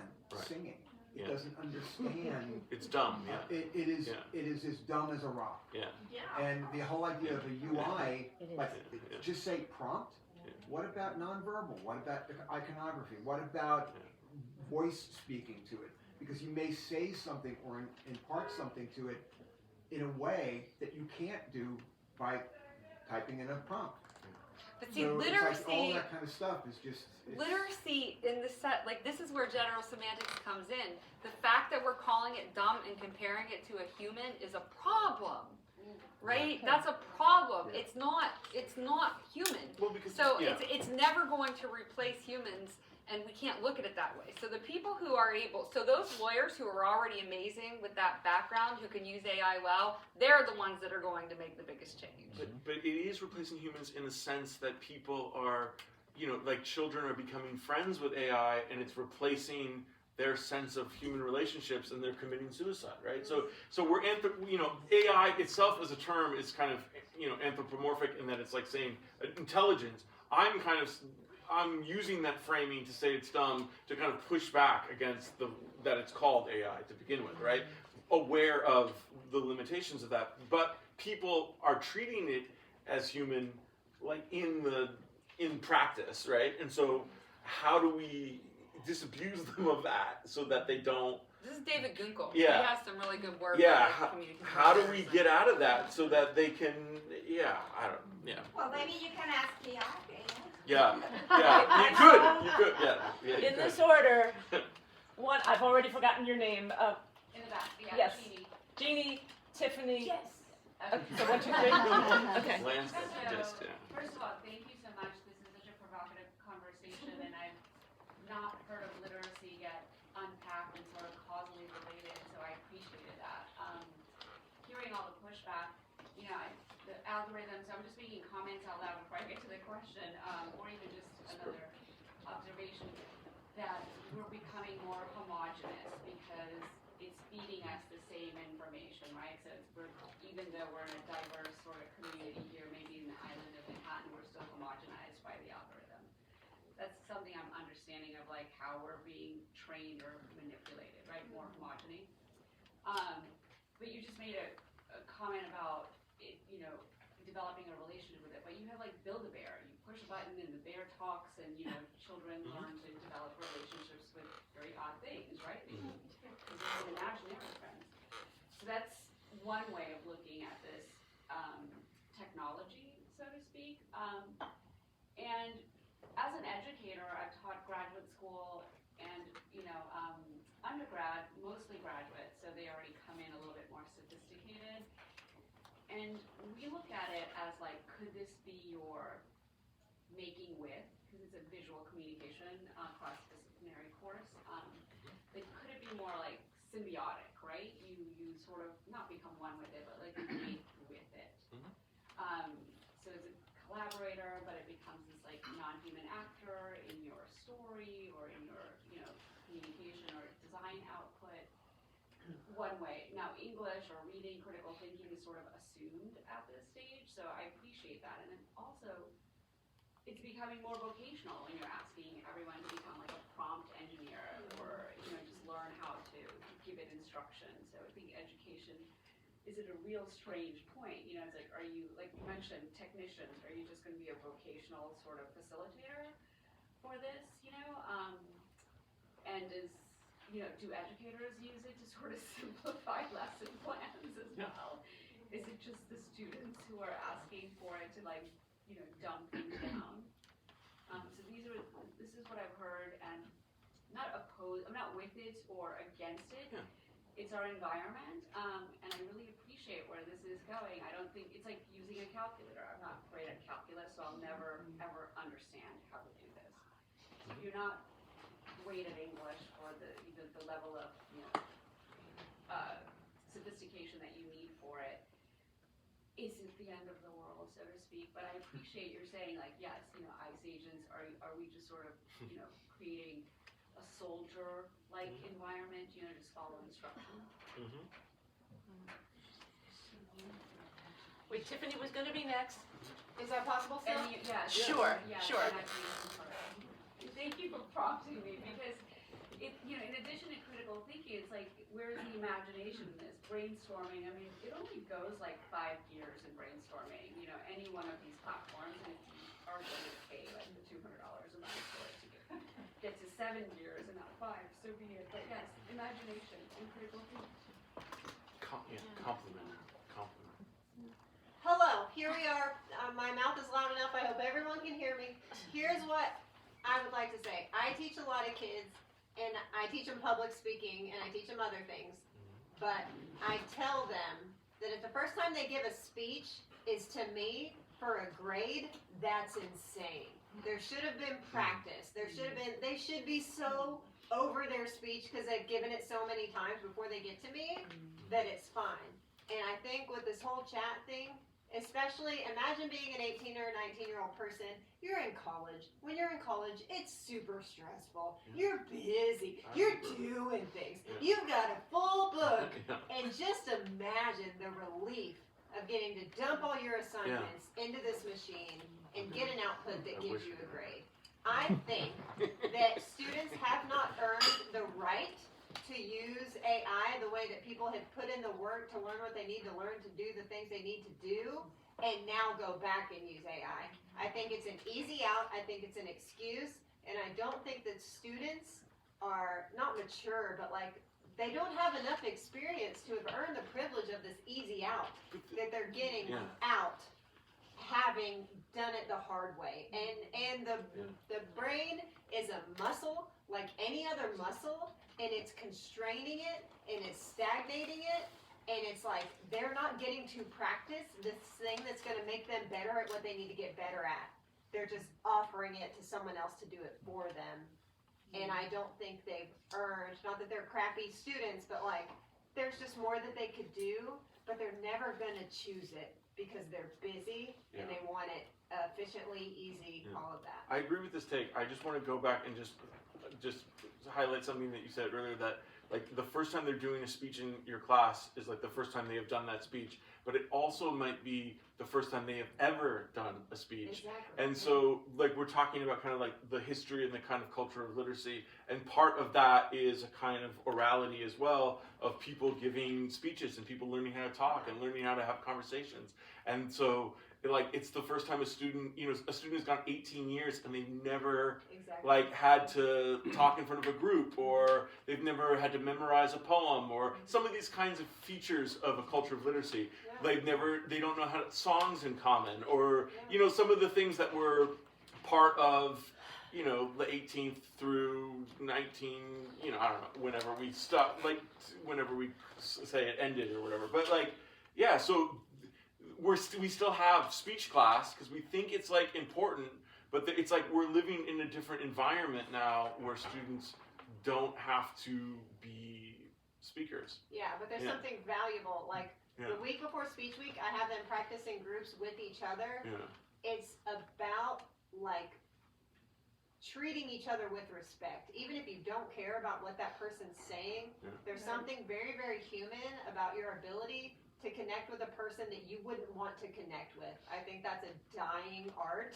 singing. It doesn't understand. It's dumb. It is as dumb as a rock. Yeah. And the whole idea of a UI, just say prompt. What about nonverbal? What about iconography? What about voice speaking to it? Because you may say something or impart something to it in a way that you can't do by typing in a prompt. But see, so literacy, all that kind of stuff is just literacy in the set, this is where general semantics comes in. The fact that we're calling it dumb and comparing it to a human is a problem, right? That's a problem. Yeah. It's not human. Well, because, it's never going to replace humans, and we can't look at it that way. So the people who are so those lawyers who are already amazing with that background, who can use AI well, they're the ones that are going to make the biggest change. But it is replacing humans in the sense that people are, children are becoming friends with AI, and it's replacing their sense of human relationships, and they're committing suicide, right? So we're AI itself as a term is kind of anthropomorphic in that it's saying intelligence. I'm using that framing to say it's dumb to kind of push back against that it's called AI to begin with, right? Aware of the limitations of that, but people are treating it as human, in practice, right? And so, how do we disabuse them of that so that they don't? This is David Gunkel. Yeah. He has some really good work. Yeah. How do we get out of that so that they can? Yeah. I don't. Yeah. Well, maybe you can ask the Yeah. Yeah. You could. Yeah. In this order, one, I've already forgotten your name. In the back, Yes. Jeannie. Jeannie, Tiffany. Yes. Okay, so 1, 2, 3. Okay. Lance, So, first of all, thank you so much. This is such a provocative conversation, and I've not heard of literacy yet unpacked and sort of causally related, so I appreciated that. Hearing all the pushback, the algorithm, so I'm just making comments out loud before I get to the question, or even just another observation, that we're becoming more homogenous because it's feeding us the same information, right? So even though we're in a diverse sort of community here, maybe in the island of Manhattan, we're still homogenized by the algorithm. That's something I'm understanding of how we're being trained or manipulated, right? More homogeny. But you just made a comment about it, developing a relationship with it. But you have Build-A-Bear. You push a button and the bear talks, and children learn to develop relationships with very odd things. one way of looking at this technology, so to speak. And as an educator, I've taught graduate school and undergrad, mostly graduate, so they already come in a little bit more sophisticated. And we look at it as like, could this be your making with, because it's a visual communication cross-disciplinary course. But could it be more like symbiotic, right? You sort of not become one with it, but like you make with it. So it's a collaborator, but it becomes this like non-human actor in your story or in your communication or design output. One way. Now English or reading, critical thinking is sort of assumed at this stage, so I appreciate that. And then also, it's becoming more vocational when you're asking everyone to become like a prompt engineer or just learn how to give it instruction. So I think education is at a real strange point. It's like, are you, like you mentioned, technicians, are you just going to be a vocational sort of facilitator for this, and do educators use it to sort of simplify lesson plans as well? Is it just the students who are asking for it to dumb things down? So this is what I've heard, and I'm not with it or against it. Yeah. It's our environment, and I really appreciate where this is going. I don't think it's like using a calculator. I'm not great at calculus, so I'll never ever understand how to do this. So if you're not great at English or the level of sophistication that you need for it, isn't the end of the world, so to speak. But I appreciate you're saying, like, yes, ICE agents, are we just sort of creating a soldier-like environment, just follow instructions? Wait, Tiffany was going to be next. Is that possible still? And yes, Sure, yes, sure. and thank you for prompting me, because in addition to critical thinking, it's like, where's the imagination in this? Brainstorming, I mean, it only goes like 5 years in brainstorming, any one of these platforms, and if you are going to pay like the $200 a month for it to get to 7 years and not 5, so be it. But yes, imagination and critical thinking. Compliment. Hello, here we are. My mouth is loud enough. I hope everyone can hear me. Here's what I would like to say. I teach a lot of kids, and I teach them public speaking, and I teach them other things. But I tell them that if the first time they give a speech is to me for a grade, that's insane. There should have been practice. They should be so over their speech because they've given it so many times before they get to me that it's fine. And I think with this whole chat thing, especially, imagine being an 18 or 19-year-old person. You're in college. When you're in college, it's super stressful. You're busy. You're doing things. You've got a full book. And just imagine the relief of getting to dump all your assignments into this machine and get an output that gives you a grade. I think that students have not earned the right to use AI the way that people have put in the work to learn what they need to learn to do the things they need to do, and now go back and use AI. I think it's an easy out. I think it's an excuse, and I don't think that students are not mature, but like they don't have enough experience to have earned the privilege of this easy out that they're getting out, having done it the hard way. And the brain is a muscle like any other muscle, and it's constraining it, and it's stagnating it, and it's like they're not getting to practice this thing that's going to make them better at what they need to get better at. They're just offering it to someone else to do it for them. And I don't think they've earned, not that they're crappy students, but like there's just more that they could do, but they're never going to choose it because they're busy and they want it efficiently, easy, all of that. I agree with this take. I just want to go back and just highlight something that you said earlier, that like the first time they're doing a speech in your class is like the first time they have done that speech, but it also might be the first time they have ever done a speech. Exactly. And so like we're talking about kind of like the history and the kind of culture of literacy, and part of that is a kind of orality as well, of people giving speeches and people learning how to talk and learning how to have conversations. And so like it's the first time a student has gone 18 years and they've never Exactly. like had to talk in front of a group, or they've never had to memorize a poem, or some of these kinds of features of a culture of literacy. Yeah. They don't know how to, songs in common, or some of the things that were part of the 18th through 19, I don't know, whenever we stopped, like whenever we say it ended or whatever. But like, yeah, so we still have speech class because we think it's like important, but it's like we're living in a different environment now where students don't have to be speakers. Yeah, but there's something valuable. Like the week before speech week, I have them practice in groups with each other. Yeah. It's about like treating each other with respect. Even if you don't care about what that person's saying, there's something very, very human about your ability to connect with a person that you wouldn't want to connect with. I think that's a dying art,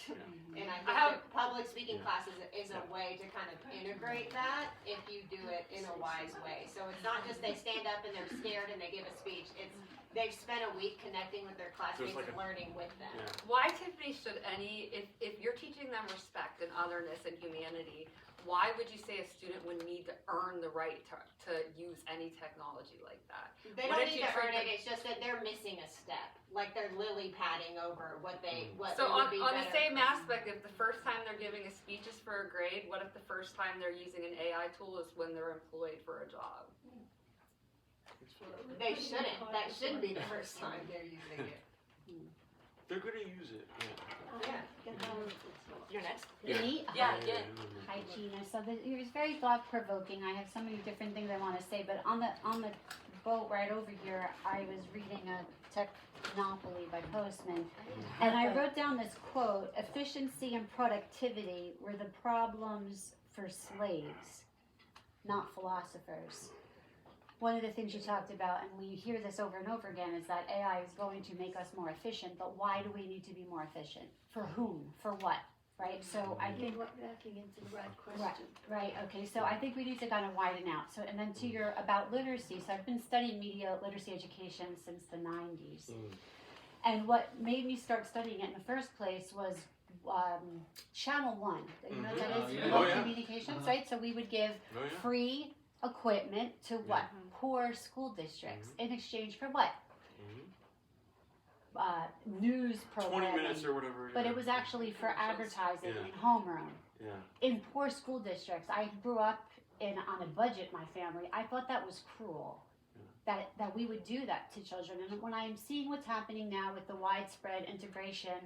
and I think that public speaking classes is a way to kind of integrate that if you do it in a wise way. So it's not just they stand up and they're scared and they give a speech. It's they've spent a week connecting with their classmates and learning with them. Why, Tiffany, should if you're teaching them respect and otherness and humanity, why would you say a student would need to earn the right to use any technology like that? They don't need to earn it, it's just that they're missing a step. Like they're lily padding over what So would be on the better. same aspect, if the first time they're giving a speech is for a grade, what if the first time they're using an AI tool is when they're employed for a job? They shouldn't. That shouldn't be the first time they're using it. They're going to use it. You're next. Me? Yeah. Hi, Gina. So it was very thought-provoking. I have so many different things I want to say, but on the boat right over here, I was reading a Technopoly by Postman, and I wrote down this quote: "Efficiency and productivity were the problems for slaves, not philosophers." One of the things you talked about, and we hear this over and over again, is that AI is going to make us more efficient, but why do we need to be more efficient? For whom? For what? Right? So I think backing into the right question. Right, okay, so I think we need to kind of widen out. So, and then to your about literacy, so I've been studying media literacy education since the 90s. And what made me start studying it in the first place was Channel 1. You know what that is? Remote communications, right? So we would give free equipment to what? Poor school districts. In exchange for what? News programming. 20 minutes or whatever. But it was actually for advertising in homeroom. In poor school districts. I grew up on a budget, my family. I thought that was cruel. That we would do that to children. And when I am seeing what's happening now with the widespread integration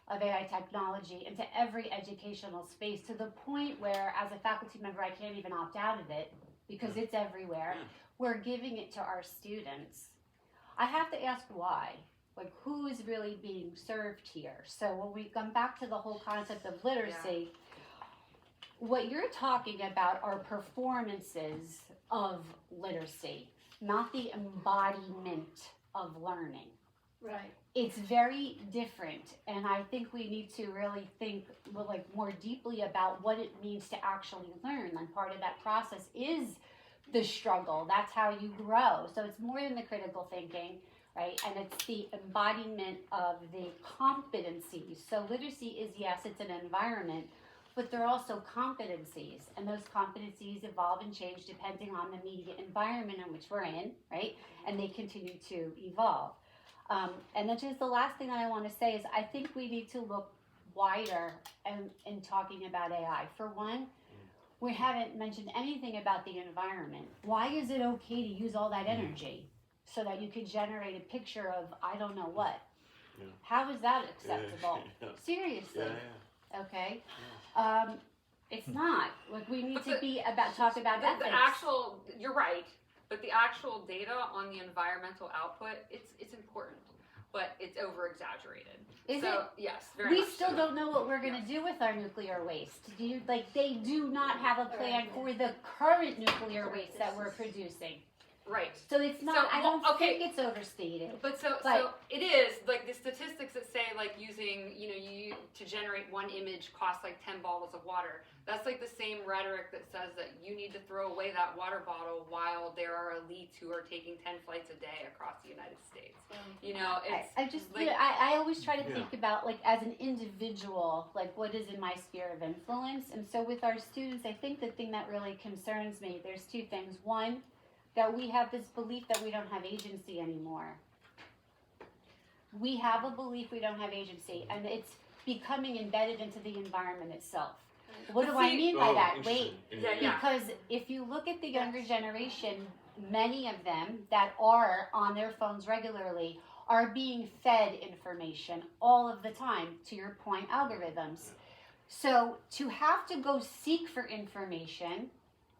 of AI technology into every educational space, to the point where as a faculty member I can't even opt out of it because it's everywhere. We're giving it to our students. I have to ask why. Like, who is really being served here? So when we come back to the whole concept of literacy, what you're talking about are performances of literacy, not the embodiment of learning. Right. It's very different, and I think we need to really think more deeply about what it means to actually learn. And part of that process is the struggle. That's how you grow. So it's more than the critical thinking. Right? And it's the embodiment of the competencies. So literacy is, yes, it's an environment, but there are also competencies. And those competencies evolve and change depending on the media environment in which we're in, right? And they continue to evolve. And then just the last thing that I want to say is I think we need to look wider in talking about AI. For one, we haven't mentioned anything about the environment. Why is it okay to use all that energy? So that you could generate a picture of I don't know what. How is that acceptable? Seriously. Okay. It's not. Like we need to talk about ethics. You're right, but the actual data on the environmental output, it's important, but it's over exaggerated. Is it? Yes, very We much still so. don't know what we're going to do with our nuclear waste. They do not have a plan for the current nuclear waste that we're producing. Right. So it's not, So, I don't okay. think it's overstated. But so But- it is like the statistics that say like using you to generate one image costs like 10 bottles of water. That's like the same rhetoric that says that you need to throw away that water bottle while there are elites who are taking 10 flights a day across the United States. It's I just, like, I always try to Yeah. think about, like, as an individual, like, what is in my sphere of influence. And so with our students, I think the thing that really concerns me, there's two things. One, that we have this belief that we don't have agency anymore. We have a belief we don't have agency, and it's becoming embedded into the environment itself. What do I mean by that? Wait, Yeah. because if you look at the younger generation, many of them that are on their phones regularly are being fed information all of the time, to your point, algorithms. So to have to go seek for information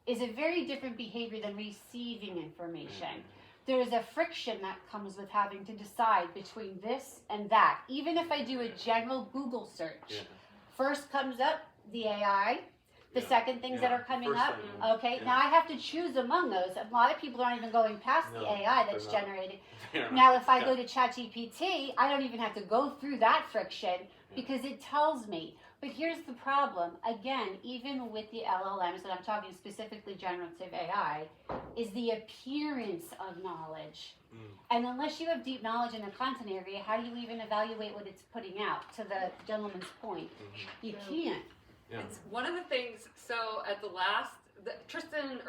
is a very different behavior than receiving information. There is a friction that comes with having to decide between this and that. Even if I do a general Google search, first comes up the AI, the second things that are coming First up. thing, Okay, yeah. now I have to choose among those. A lot of people aren't even going past the No, AI that's they're not. generated. They're not. Now, if I Yeah. go to ChatGPT, I don't even have to go through that friction because it tells me. But here's the problem. Again, even with the LLMs, and I'm talking specifically generative AI, is the appearance of knowledge. And unless you have deep knowledge in the content area, how do you even evaluate what it's putting out? To the gentleman's point, you can't. Yeah. It's one of the things. So at the last, Tristan,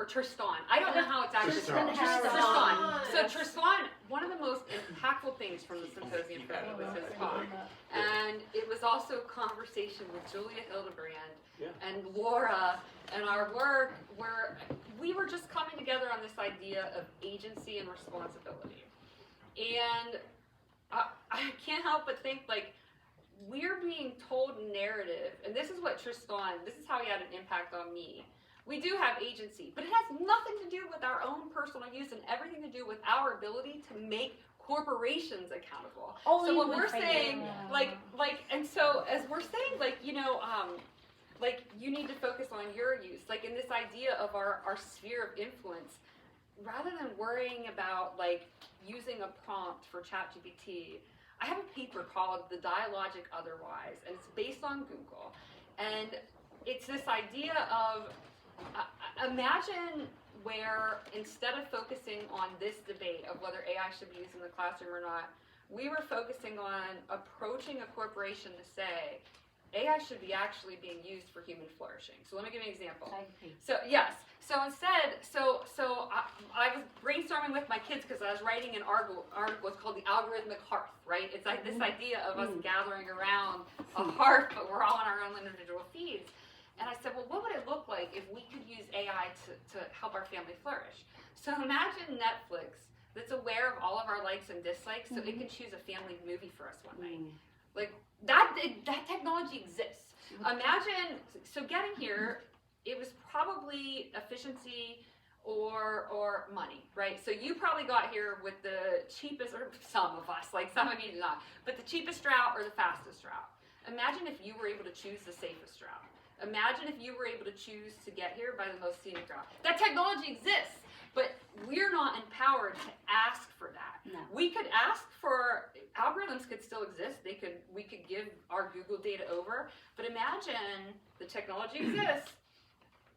I don't know how it's actually Tristan. Tristan. So Tristan, one of the most impactful things from the symposium for me was his talk, and it was also a conversation with Julia Hildebrand and Laura and our work where we were just coming together on this idea of agency and responsibility, and I can't help but think like. We're being told narrative, and this is what Tristan, this is how he had an impact on me. We do have agency, but it has nothing to do with our own personal use and everything to do with our ability to make corporations accountable. So when we're saying, and so as we're saying, like you need to focus on your use, like in this idea of our sphere of influence, rather than worrying about like using a prompt for ChatGPT, I have a paper called The Dialogic Otherwise, and it's based on Google. And it's this idea of, imagine where instead of focusing on this debate of whether AI should be used in the classroom or not, we were focusing on approaching a corporation to say, AI should be actually being used for human flourishing. So let me give you an example. So yes, so instead, I was brainstorming with my kids because I was writing an article. It's called The Algorithmic Hearth, right? It's like this idea of us gathering around a hearth, but we're all on our own individual feeds. And I said, well, what would it look like if we could use AI to help our family flourish? So imagine Netflix that's aware of all of our likes and dislikes, so it can choose a family movie for us one night. Like that technology exists. Imagine, so getting here, it was probably efficiency or money, right? So you probably got here with the cheapest, or some of us, like some of you did not, but the cheapest route or the fastest route. Imagine if you were able to choose the safest route. Imagine if you were able to choose to get here by the most scenic route. That technology exists, but we're not empowered to ask for that. No. We could ask for, algorithms could still exist. We could give our Google data over, but imagine the technology exists,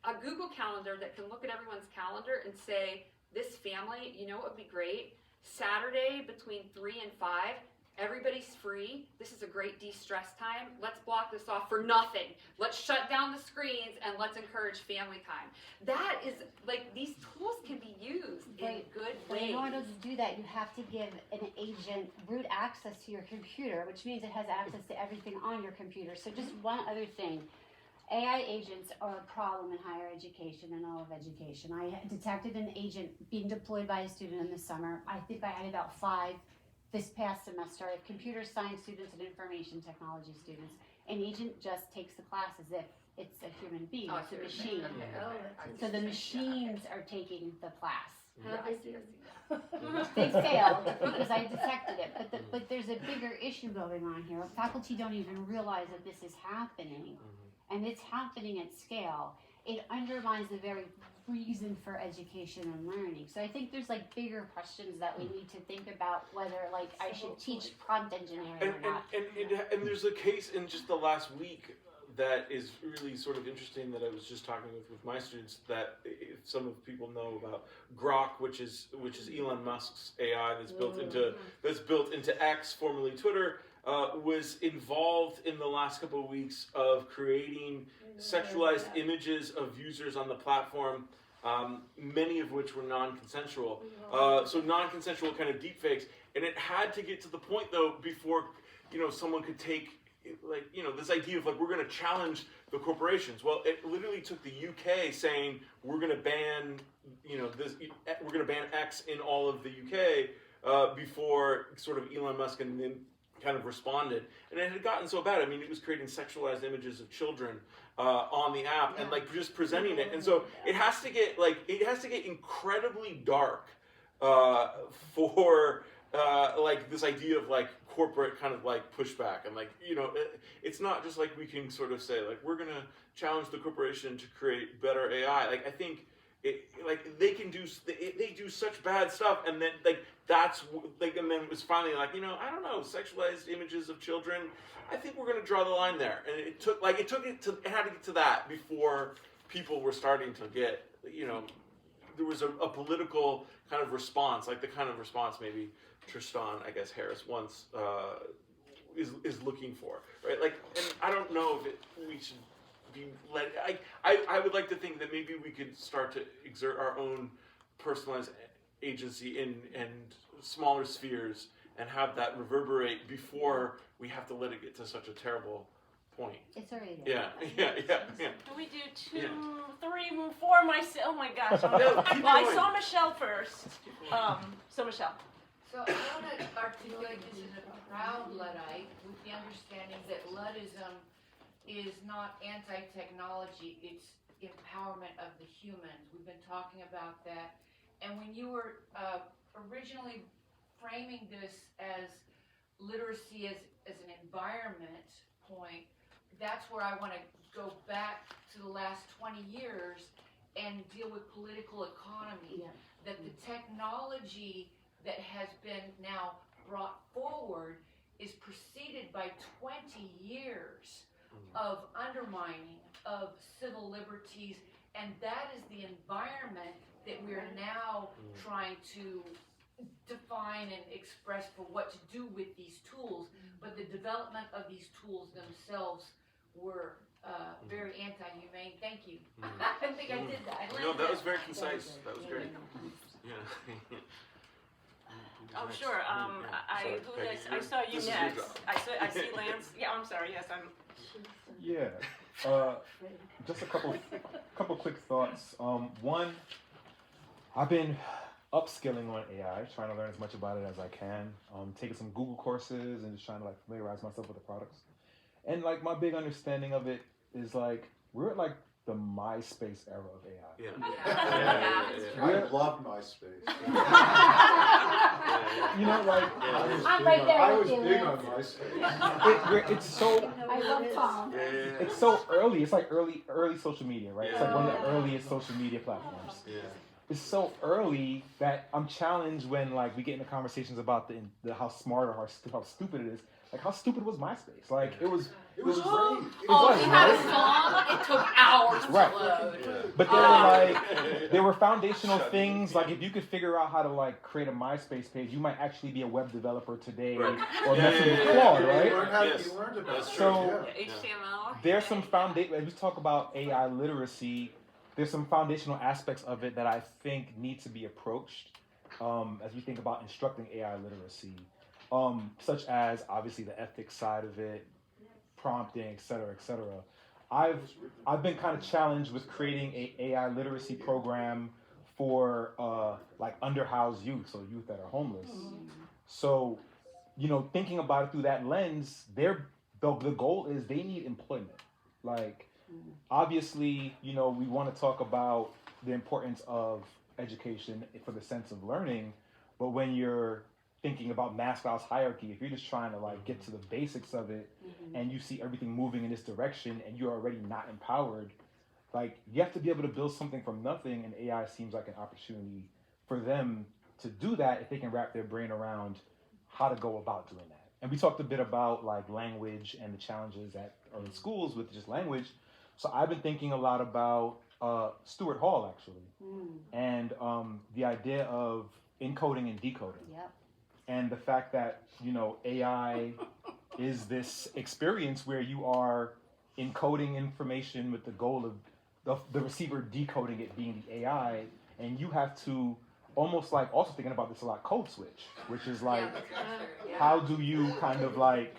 a Google calendar that can look at everyone's calendar and say, this family, you know what would be great? Saturday between 3 and 5, everybody's free. This is a great de-stress time. Let's block this off for nothing. Let's shut down the screens and let's encourage family time. That is, like, these tools can be used in good But ways. in order to do that, you have to give an agent root access to your computer, which means it has access to everything on your computer. So just one other thing. AI agents are a problem in higher education and all of education. I detected an agent being deployed by a student in the summer. I think I had about 5 this past semester of computer science students and information technology students. An agent just takes the class as if it's a human being, it's a machine. So the machines are taking the class. They failed because I detected it, but there's a bigger issue going on here. Faculty don't even realize that this is happening, and it's happening at scale. it undermines the very reason for education and learning. So I think there's like bigger questions that we need to think about whether like I should teach prompt engineering or not. And there's a case in just the last week that is really sort of interesting that I was just talking with my students, that if some of people know about Grok, which is Elon Musk's AI that's built into X, formerly Twitter, was involved in the last couple of weeks of creating sexualized images of users on the platform, many of which were non-consensual. So non-consensual kind of deepfakes, and it had to get to the point though before someone could take this idea of like we're going to challenge the corporations. Well, it literally took the UK saying we're going to ban we're going to ban X in all of the UK before sort of Elon Musk and then kind of responded, and it had gotten so bad. I mean, it was creating sexualized images of children on the app and like just presenting it, and so it has to get incredibly dark for like this idea of like corporate kind of like pushback, and like it's not just like we can sort of say like we're gonna challenge the corporation to create better AI. Like I think they do such bad stuff, and then and then it was finally like I don't know, sexualized images of children. I think we're gonna draw the line there, and it had to get to that before people were starting to get there was a political kind of response, like the kind of response maybe Tristan, I guess Harris once is looking for, right? Like, and I don't know if we should be I would like to think that maybe we could start to exert our own personalized agency in smaller spheres and have that reverberate before we have to let it get to such a terrible point. It's already there. Yeah. Can we do 2, 3, 4? Oh my gosh. Well, I saw Michelle first. So Michelle. So I want to articulate this as a proud Luddite with the understanding that Luddism is not anti-technology, it's empowerment of the humans. We've been talking about that. And when you were originally framing this as literacy as an environment point, that's where I want to go back to the last 20 years and deal with political economy. Yeah. That the technology that has been now brought forward is preceded by 20 years of undermining of civil liberties, and that is the environment that we are now trying to define and express for what to do with these tools. But the development of these tools themselves were very anti-humane. Thank you. I didn't think I did that. No, that was very concise. That was great. Yeah. Oh sure. I saw you next. I see Lance. Yeah, I'm sorry. Yes, I'm. Yeah. Just a couple quick thoughts. One, I've been upskilling on AI, trying to learn as much about it as I can. Taking some Google courses and just trying to like familiarize myself with the products. And like my big understanding of it is like we're at like the MySpace era of AI. I love MySpace. I'm right there I with was you, big Lance. on MySpace. It's so. I love Tom. It's so early. It's like early social media, right? It's like one of the earliest social media platforms. Yeah. It's so early that I'm challenged when like we get into conversations about the how smart or how stupid it is. Like how stupid was MySpace? Like it was great. We had a song. It took hours to load. But there were foundational things. Like if you could figure out how to like create a MySpace page, you might actually be a web developer today or messing with Claude, right? You learned about it. So HTML. there's some foundation. As we talk about AI literacy, there's some foundational aspects of it that I think need to be approached as we think about instructing AI literacy. Such as obviously the ethics side of it, prompting, et cetera, et cetera. I've been kind of challenged with creating a AI literacy program for like underhoused youth, so youth that are homeless. So, thinking about it through that lens, the goal is they need employment. Like, obviously, we want to talk about the importance of education for the sense of learning, but when you're thinking about Maslow's hierarchy, if you're just trying to like get to the basics of it and you see everything moving in this direction and you're already not empowered, Like, you have to be able to build something from nothing, and AI seems like an opportunity for them to do that if they can wrap their brain around how to go about doing that. And we talked a bit about like language and the challenges that are in schools with just language. So I've been thinking a lot about Stuart Hall, actually, and the idea of encoding and decoding. Yep. And the fact that, AI is this experience where you are encoding information with the goal of the receiver decoding it being the AI, and you have to almost like, also thinking about this a lot, code switch, which is like, how do you kind of like,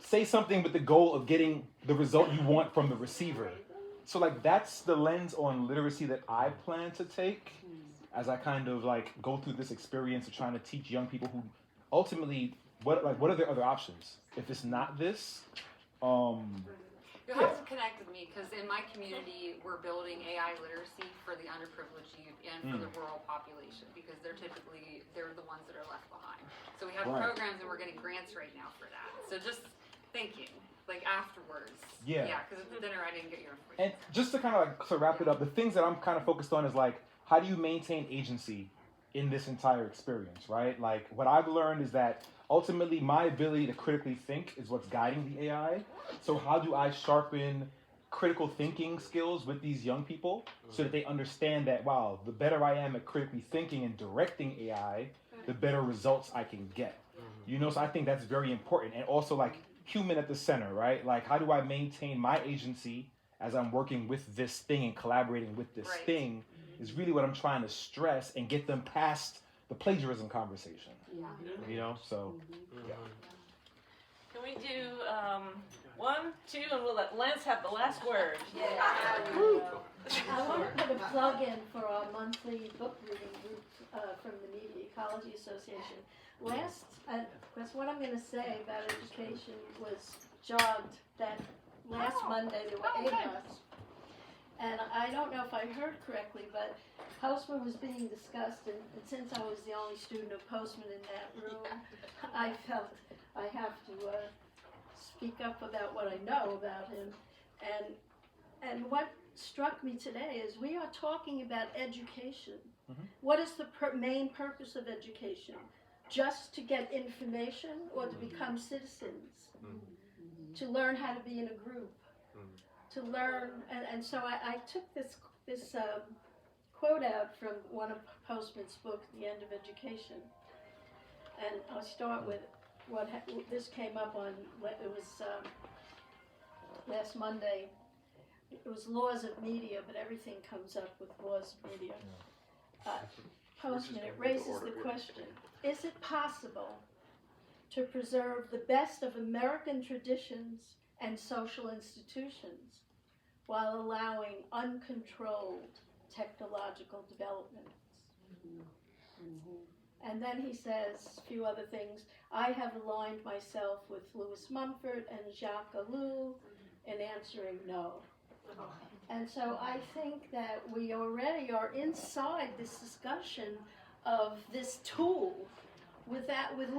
say something with the goal of getting the result you want from the receiver. So like, that's the lens on literacy that I plan to take as I kind of like go through this experience of trying to teach young people who ultimately, what are their other options? If it's not this, You'll have to connect with me because in my community, we're building AI literacy for the underprivileged youth and for the rural population because they're the ones that are left behind. So we have programs and we're getting grants right now for that. So just thinking, like afterwards. Yeah, because at the dinner I didn't get your information. And just to kind of like to wrap it up, the things that I'm kind of focused on is like, how do you maintain agency in this entire experience, right? Like what I've learned is that ultimately my ability to critically think is what's guiding the AI. So how do I sharpen critical thinking skills with these young people so that they understand that, wow, the better I am at critically thinking and directing AI, the better results I can get. So I think that's very important. And also like human at the center, right? Like how do I maintain my agency as I'm working with this thing and collaborating with this thing is really what I'm trying to stress and get them past the plagiarism conversation. So yeah. Can we do 1, 2, and we'll let Lance have the last word. I want to put a plug in for our monthly book reading group from the Media Ecology Association. Because what I'm going to say about education was jogged that last Monday there were 8 of us. And I don't know if I heard correctly, but Postman was being discussed, and since I was the only student of Postman in that room, I felt I have to speak up about what I know about him. And what struck me today is we are talking about education. What is the main purpose of education? Just to get information or to become citizens? To learn how to be in a group? To learn, and so I took this quote out from one of Postman's books, The End of Education, and I'll start with this came up on, it was last Monday. It was laws of media, but everything comes up with laws of media. Postman, it raises the question, is it possible to preserve the best of American traditions and social institutions while allowing uncontrolled technological developments? And then he says a few other things. I have aligned myself with Louis Mumford and Jacques Ellul in answering no. And so I think that we already are inside this discussion of this tool with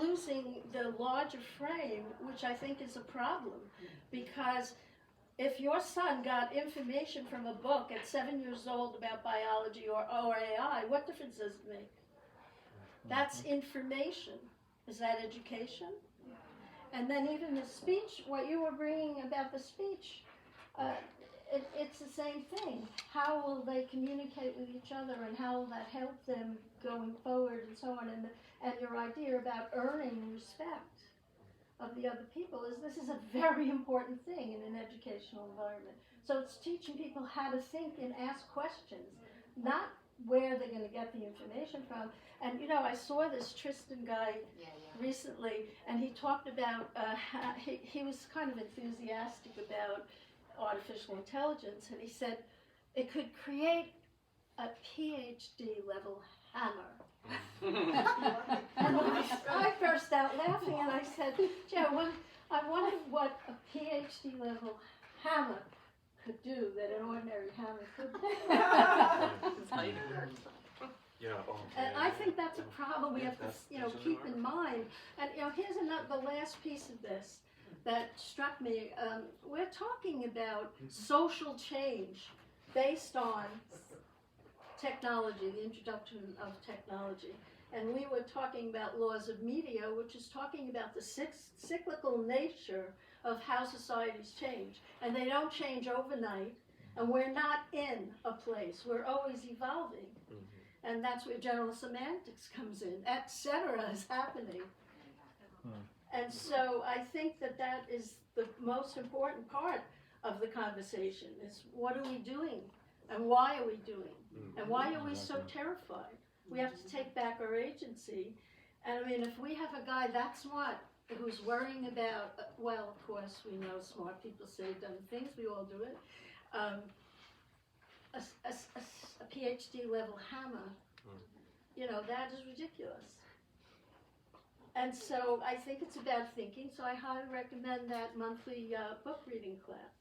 losing the larger frame, which I think is a problem. Because if your son got information from a book at 7 years old about biology or AI, what difference does it make? That's information. Is that education? And then even the speech, what you were bringing about the speech, it's the same thing. How will they communicate with each other, and how will that help them going forward, and so on? And your idea about earning respect of the other people this is a very important thing in an educational environment. So it's teaching people how to think and ask questions, not where they're going to get the information from. And I saw this Tristan guy recently, and he talked about he was kind of enthusiastic about artificial intelligence, and he said it could create a PhD level hammer. And I burst out laughing, and I said, Joe, I wonder what a PhD level hammer could do that an ordinary hammer couldn't. And I think that's a problem we have to keep in mind. And here's the last piece of this. that struck me. We're talking about social change based on technology, the introduction of technology. And we were talking about laws of media, which is talking about the cyclical nature of how societies change. And they don't change overnight, and we're not in a place. We're always evolving. And that's where general semantics comes in. Et cetera is happening. And so I think that that is the most important part of the conversation, is what are we doing? And why are we doing? And why are we so terrified? We have to take back our agency. And I mean, if we have a guy that smart who's worrying about, well, of course, we know smart people say dumb things, we all do it. A PhD level hammer, you know, that is ridiculous. And so I think it's about thinking, so I highly recommend that monthly book reading class.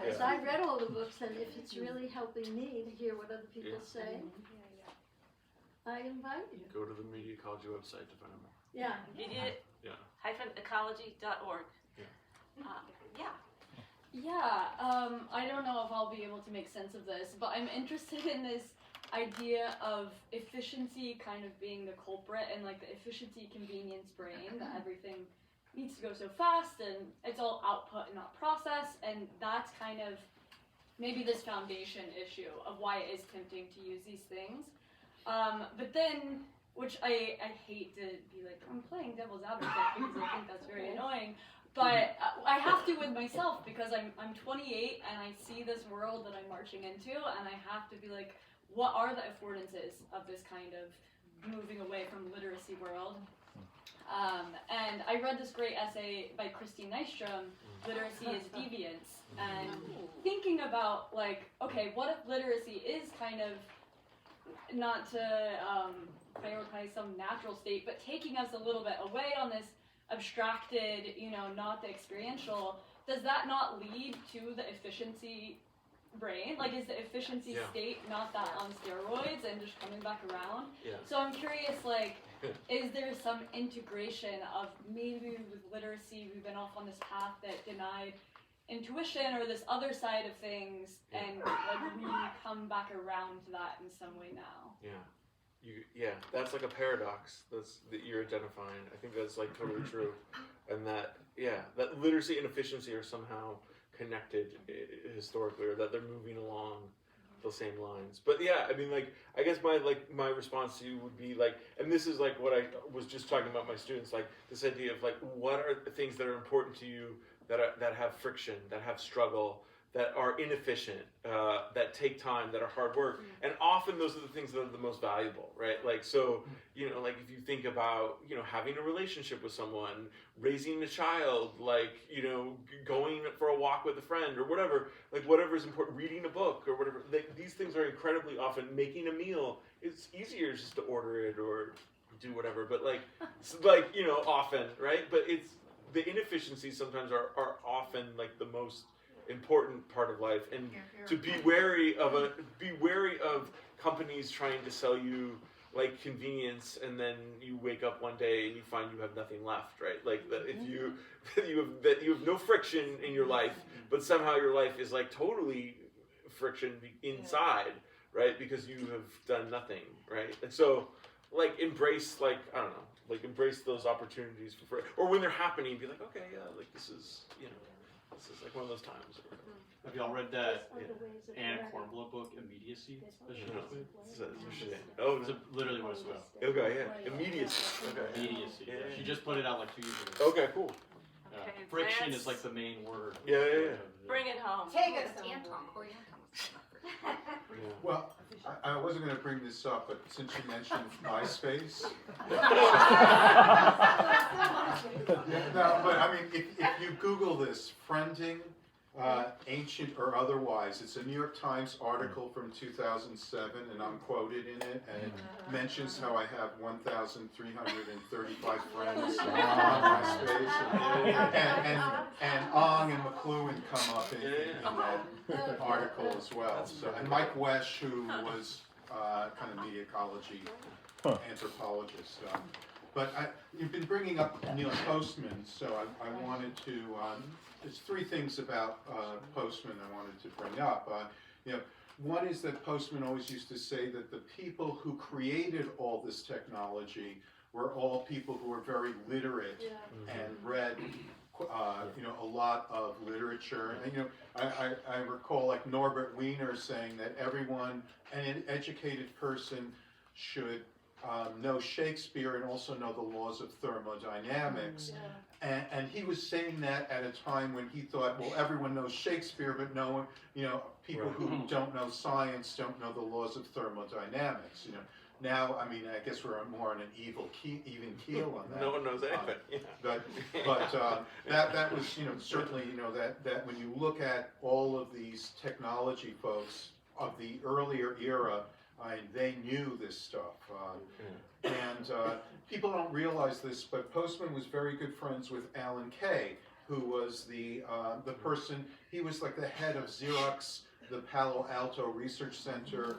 Because I read all the books, and if it's really helping me to hear what other people say, I invite you. Go to the Media Ecology website to find out more. Yeah. Media-ecology.org. I don't know if I'll be able to make sense of this, but I'm interested in this idea of efficiency kind of being the culprit, and like the efficiency convenience brain, that everything needs to go so fast and it's all output and not process, and that's kind of maybe this foundation issue of why it is tempting to use these things. But then, which I hate to be like, I'm playing devil's advocate because I think that's very annoying, but I have to with myself, because I'm 28 and I see this world that I'm marching into, and I have to be like, what are the affordances of this kind of moving away from literacy world? And I read this great essay by Christine Nystrom, Literacy is Deviance, and thinking about like, okay, what if literacy is kind of, not to prioritize some natural state, but taking us a little bit away on this abstracted, you know, not the experiential, does that not lead to the efficiency brain? Like, is the efficiency state not that on steroids and just coming back around? So I'm curious, like, is there some integration of maybe with literacy we've been off on this path that denied intuition or this other side of things, and like we come back around to that in some way now? That's like a paradox that you're identifying. I think that's like totally true, and that literacy and efficiency are somehow connected historically, or that they're moving along the same lines. But I mean, like, I guess my response to you would be like, and this is like what I was just talking about my students, like this idea of like, what are the things that are important to you that have friction, that have struggle, that are inefficient, that take time, that are hard work, and often those are the things that are the most valuable, right? Like, so, you know, like if you think about, you know, having a relationship with someone, raising a child, like, you know, going for a walk with a friend or whatever, like whatever is important, reading a book or whatever, these things are incredibly often, making a meal, it's easier just to order it or do whatever, but like, you know, often, right? But it's, the inefficiencies sometimes are often like the most important part of life, and to be wary of companies trying to sell you like convenience, and then you wake up one day and you find you have nothing left, right? Like that if you have no friction in your life, but somehow your life is like totally friction inside, right? Because you have done nothing, right? And so like embrace, like, I don't know, like embrace those opportunities for or when they're happening, be like, okay, like this is, you know, this is like one of those times. Have y'all read that Anna Kornbluh book, Immediacy? Oh, it's literally what it's about. Okay, yeah. Immediacy. Okay. Immediacy. Yeah. She just put it out like 2 years ago. Okay, cool. Friction is like the main word. Yeah. Bring it home. Take us Anton. Well, I wasn't going to bring this up, but since you mentioned MySpace. No, but I mean, if you Google this, friending, ancient or otherwise, it's a New York Times article from 2007, and I'm quoted in it, and it mentions how I have 1,335 friends on MySpace, and Ong and McLuhan come up in that article as well. So, and Mike Wesch, who was kind of media ecology anthropologist. But you've been bringing up Neil Postman, so I wanted to, there's three things about Postman I wanted to bring up. One is that Postman always used to say that the people who created all this technology were all people who were very literate and read a lot of literature. And I recall like Norbert Wiener saying that everyone, an educated person, should know Shakespeare and also know the laws of thermodynamics. And he was saying that at a time when he thought, well, everyone knows Shakespeare, but no one, people who don't know science don't know the laws of thermodynamics. Now, I guess we're more on an even keel on that. No one knows anything. But that was, certainly, that when you look at all of these technology folks of the earlier era, they knew this stuff. And people don't realize this, but Postman was very good friends with Alan Kay, who was the person, he was like the head of Xerox, the Palo Alto Research Center,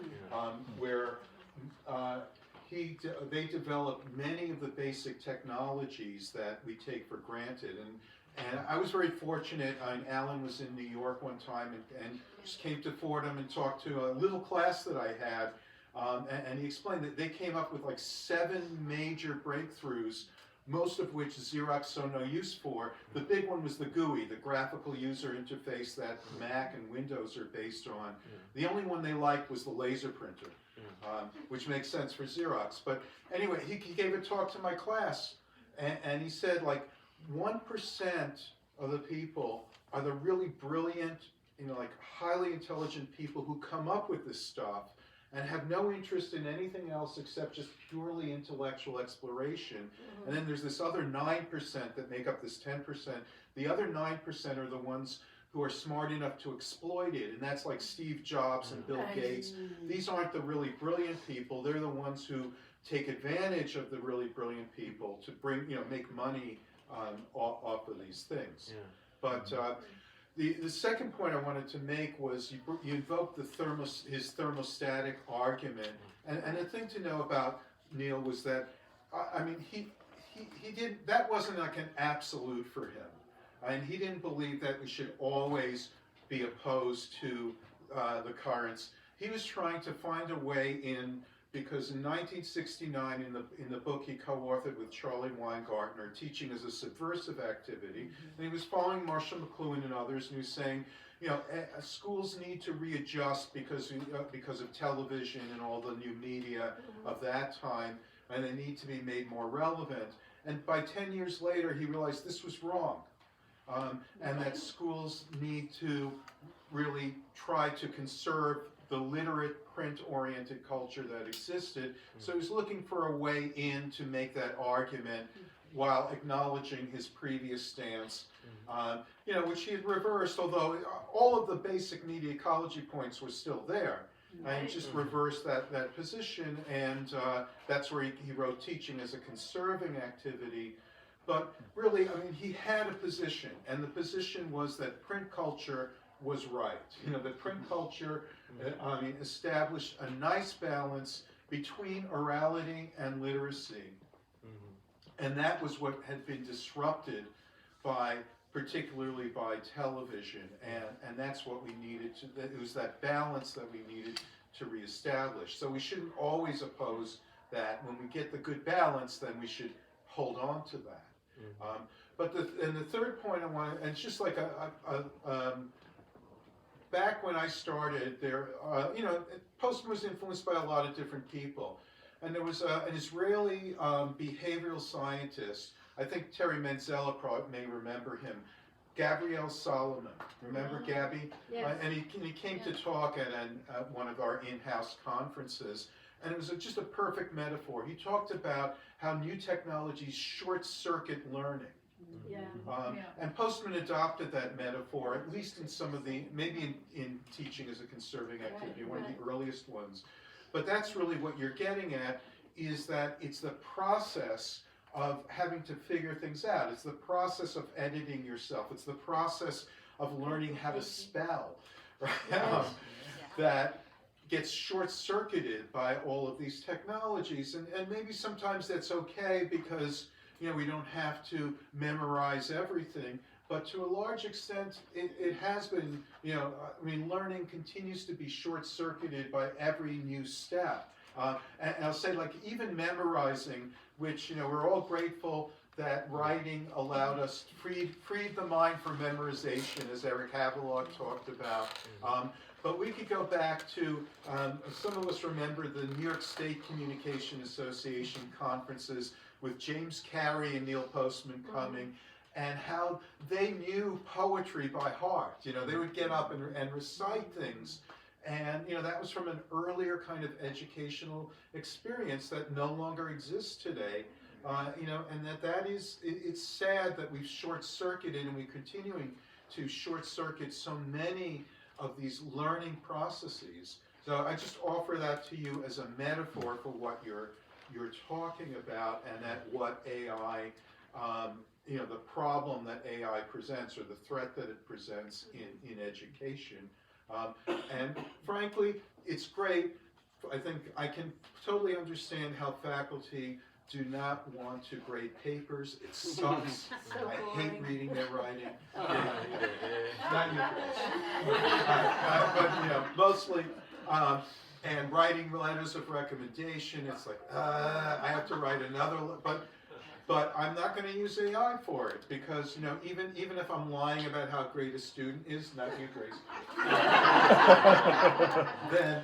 where they developed many of the basic technologies that we take for granted. And I was very fortunate. Alan was in New York one time and just came to Fordham and talked to a little class that I had. And he explained that they came up with like 7 major breakthroughs, most of which Xerox saw no use for. The big one was the GUI, the graphical user interface that Mac and Windows are based on. The only one they liked was the laser printer, which makes sense for Xerox. But anyway, he gave a talk to my class, and he said like 1% of the people are the really brilliant, like highly intelligent people who come up with this stuff and have no interest in anything else except just purely intellectual exploration. And then there's this other 9% that make up this 10%. The other 9% are the ones who are smart enough to exploit it, and that's like Steve Jobs and Bill Gates. These aren't the really brilliant people. They're the ones who take advantage of the really brilliant people to bring, make money off of these things. But the second point I wanted to make was you invoked his thermostatic argument, and the thing to know about Neil was that he didn't, that wasn't like an absolute for him, and he didn't believe that we should always be opposed to the currents. He was trying to find a way in. Because in 1969, in the book he co-authored with Charlie Weingartner, Teaching as a Subversive Activity, and he was following Marshall McLuhan and others, and he was saying, schools need to readjust because of television and all the new media of that time, and they need to be made more relevant. And by 10 years later, he realized this was wrong, and that schools need to really try to conserve the literate, print-oriented culture that existed. So he was looking for a way in to make that argument while acknowledging his previous stance, which he had reversed, although all of the basic media ecology points were still there. And just reversed that position, and that's where he wrote Teaching as a Conserving Activity. But really, he had a position, and the position was that print culture was right. The print culture established a nice balance between orality and literacy. And that was what had been disrupted particularly by television. And that's what we needed to, it was that balance that we needed to reestablish. So we shouldn't always oppose that. When we get the good balance, then we should hold on to that. But the third point I want to, and it's just like back when I started there, Postman was influenced by a lot of different people. And there was an Israeli behavioral scientist, I think Terry Manzella may remember him, Gabriel Solomon. Remember Gabby? Yes. And he came to talk at one of our in-house conferences. And it was just a perfect metaphor. He talked about how new technologies short-circuit learning. And Postman adopted that metaphor, at least in some of maybe in Teaching as a Conserving Activity, one of the earliest ones. But that's really what you're getting at, is that it's the process of having to figure things out. It's the process of editing yourself. It's the process of learning how to spell, right? That gets short-circuited by all of these technologies, and maybe sometimes that's okay because we don't have to memorize everything, but to a large extent it has been, learning continues to be short-circuited by every new step. And I'll say, like, even memorizing, which we're all grateful that writing allowed us, freed the mind from memorization, as Eric Havelock talked about. But we could go back to, some of us remember the New York State Communication Association conferences with James Carey and Neil Postman coming, and how they knew poetry by heart. They would get up and recite things. And that was from an earlier kind of educational experience that no longer exists today. And that is, it's sad that we've short-circuited, and we're continuing to short-circuit so many of these learning processes. So I just offer that to you as a metaphor for what you're talking about, and that what AI, the problem that AI presents, or the threat that it presents in education. And frankly, it's great. I think I can totally understand how faculty do not want to grade papers. It sucks. I hate reading their writing. Not you, but mostly. And writing letters of recommendation, it's like, I have to write another, but I'm not going to use AI for it, because even if I'm lying about how great a student is, not you, Grace, then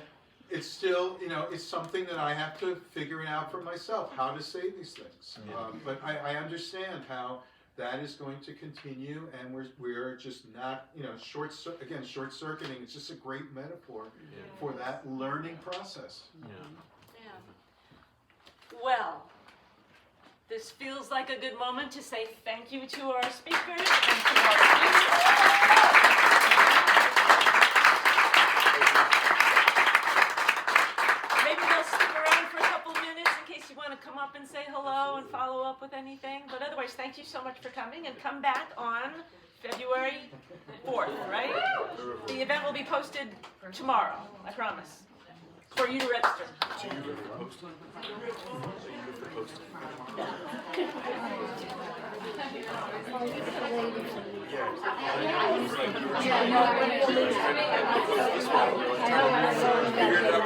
it's still, it's something that I have to figure out for myself, how to say these things. But I understand how that is going to continue, and we're just not, short-circuiting. It's just a great metaphor for that learning process. Well, this feels like a good moment to say thank you to our speakers and to our students. Maybe they'll stick around for a couple minutes in case you want to come up and say hello and follow up with anything. But otherwise, thank you so much for coming, and come back on February 4th, right? The event will be posted tomorrow, I promise, for you to register. Yeah, no,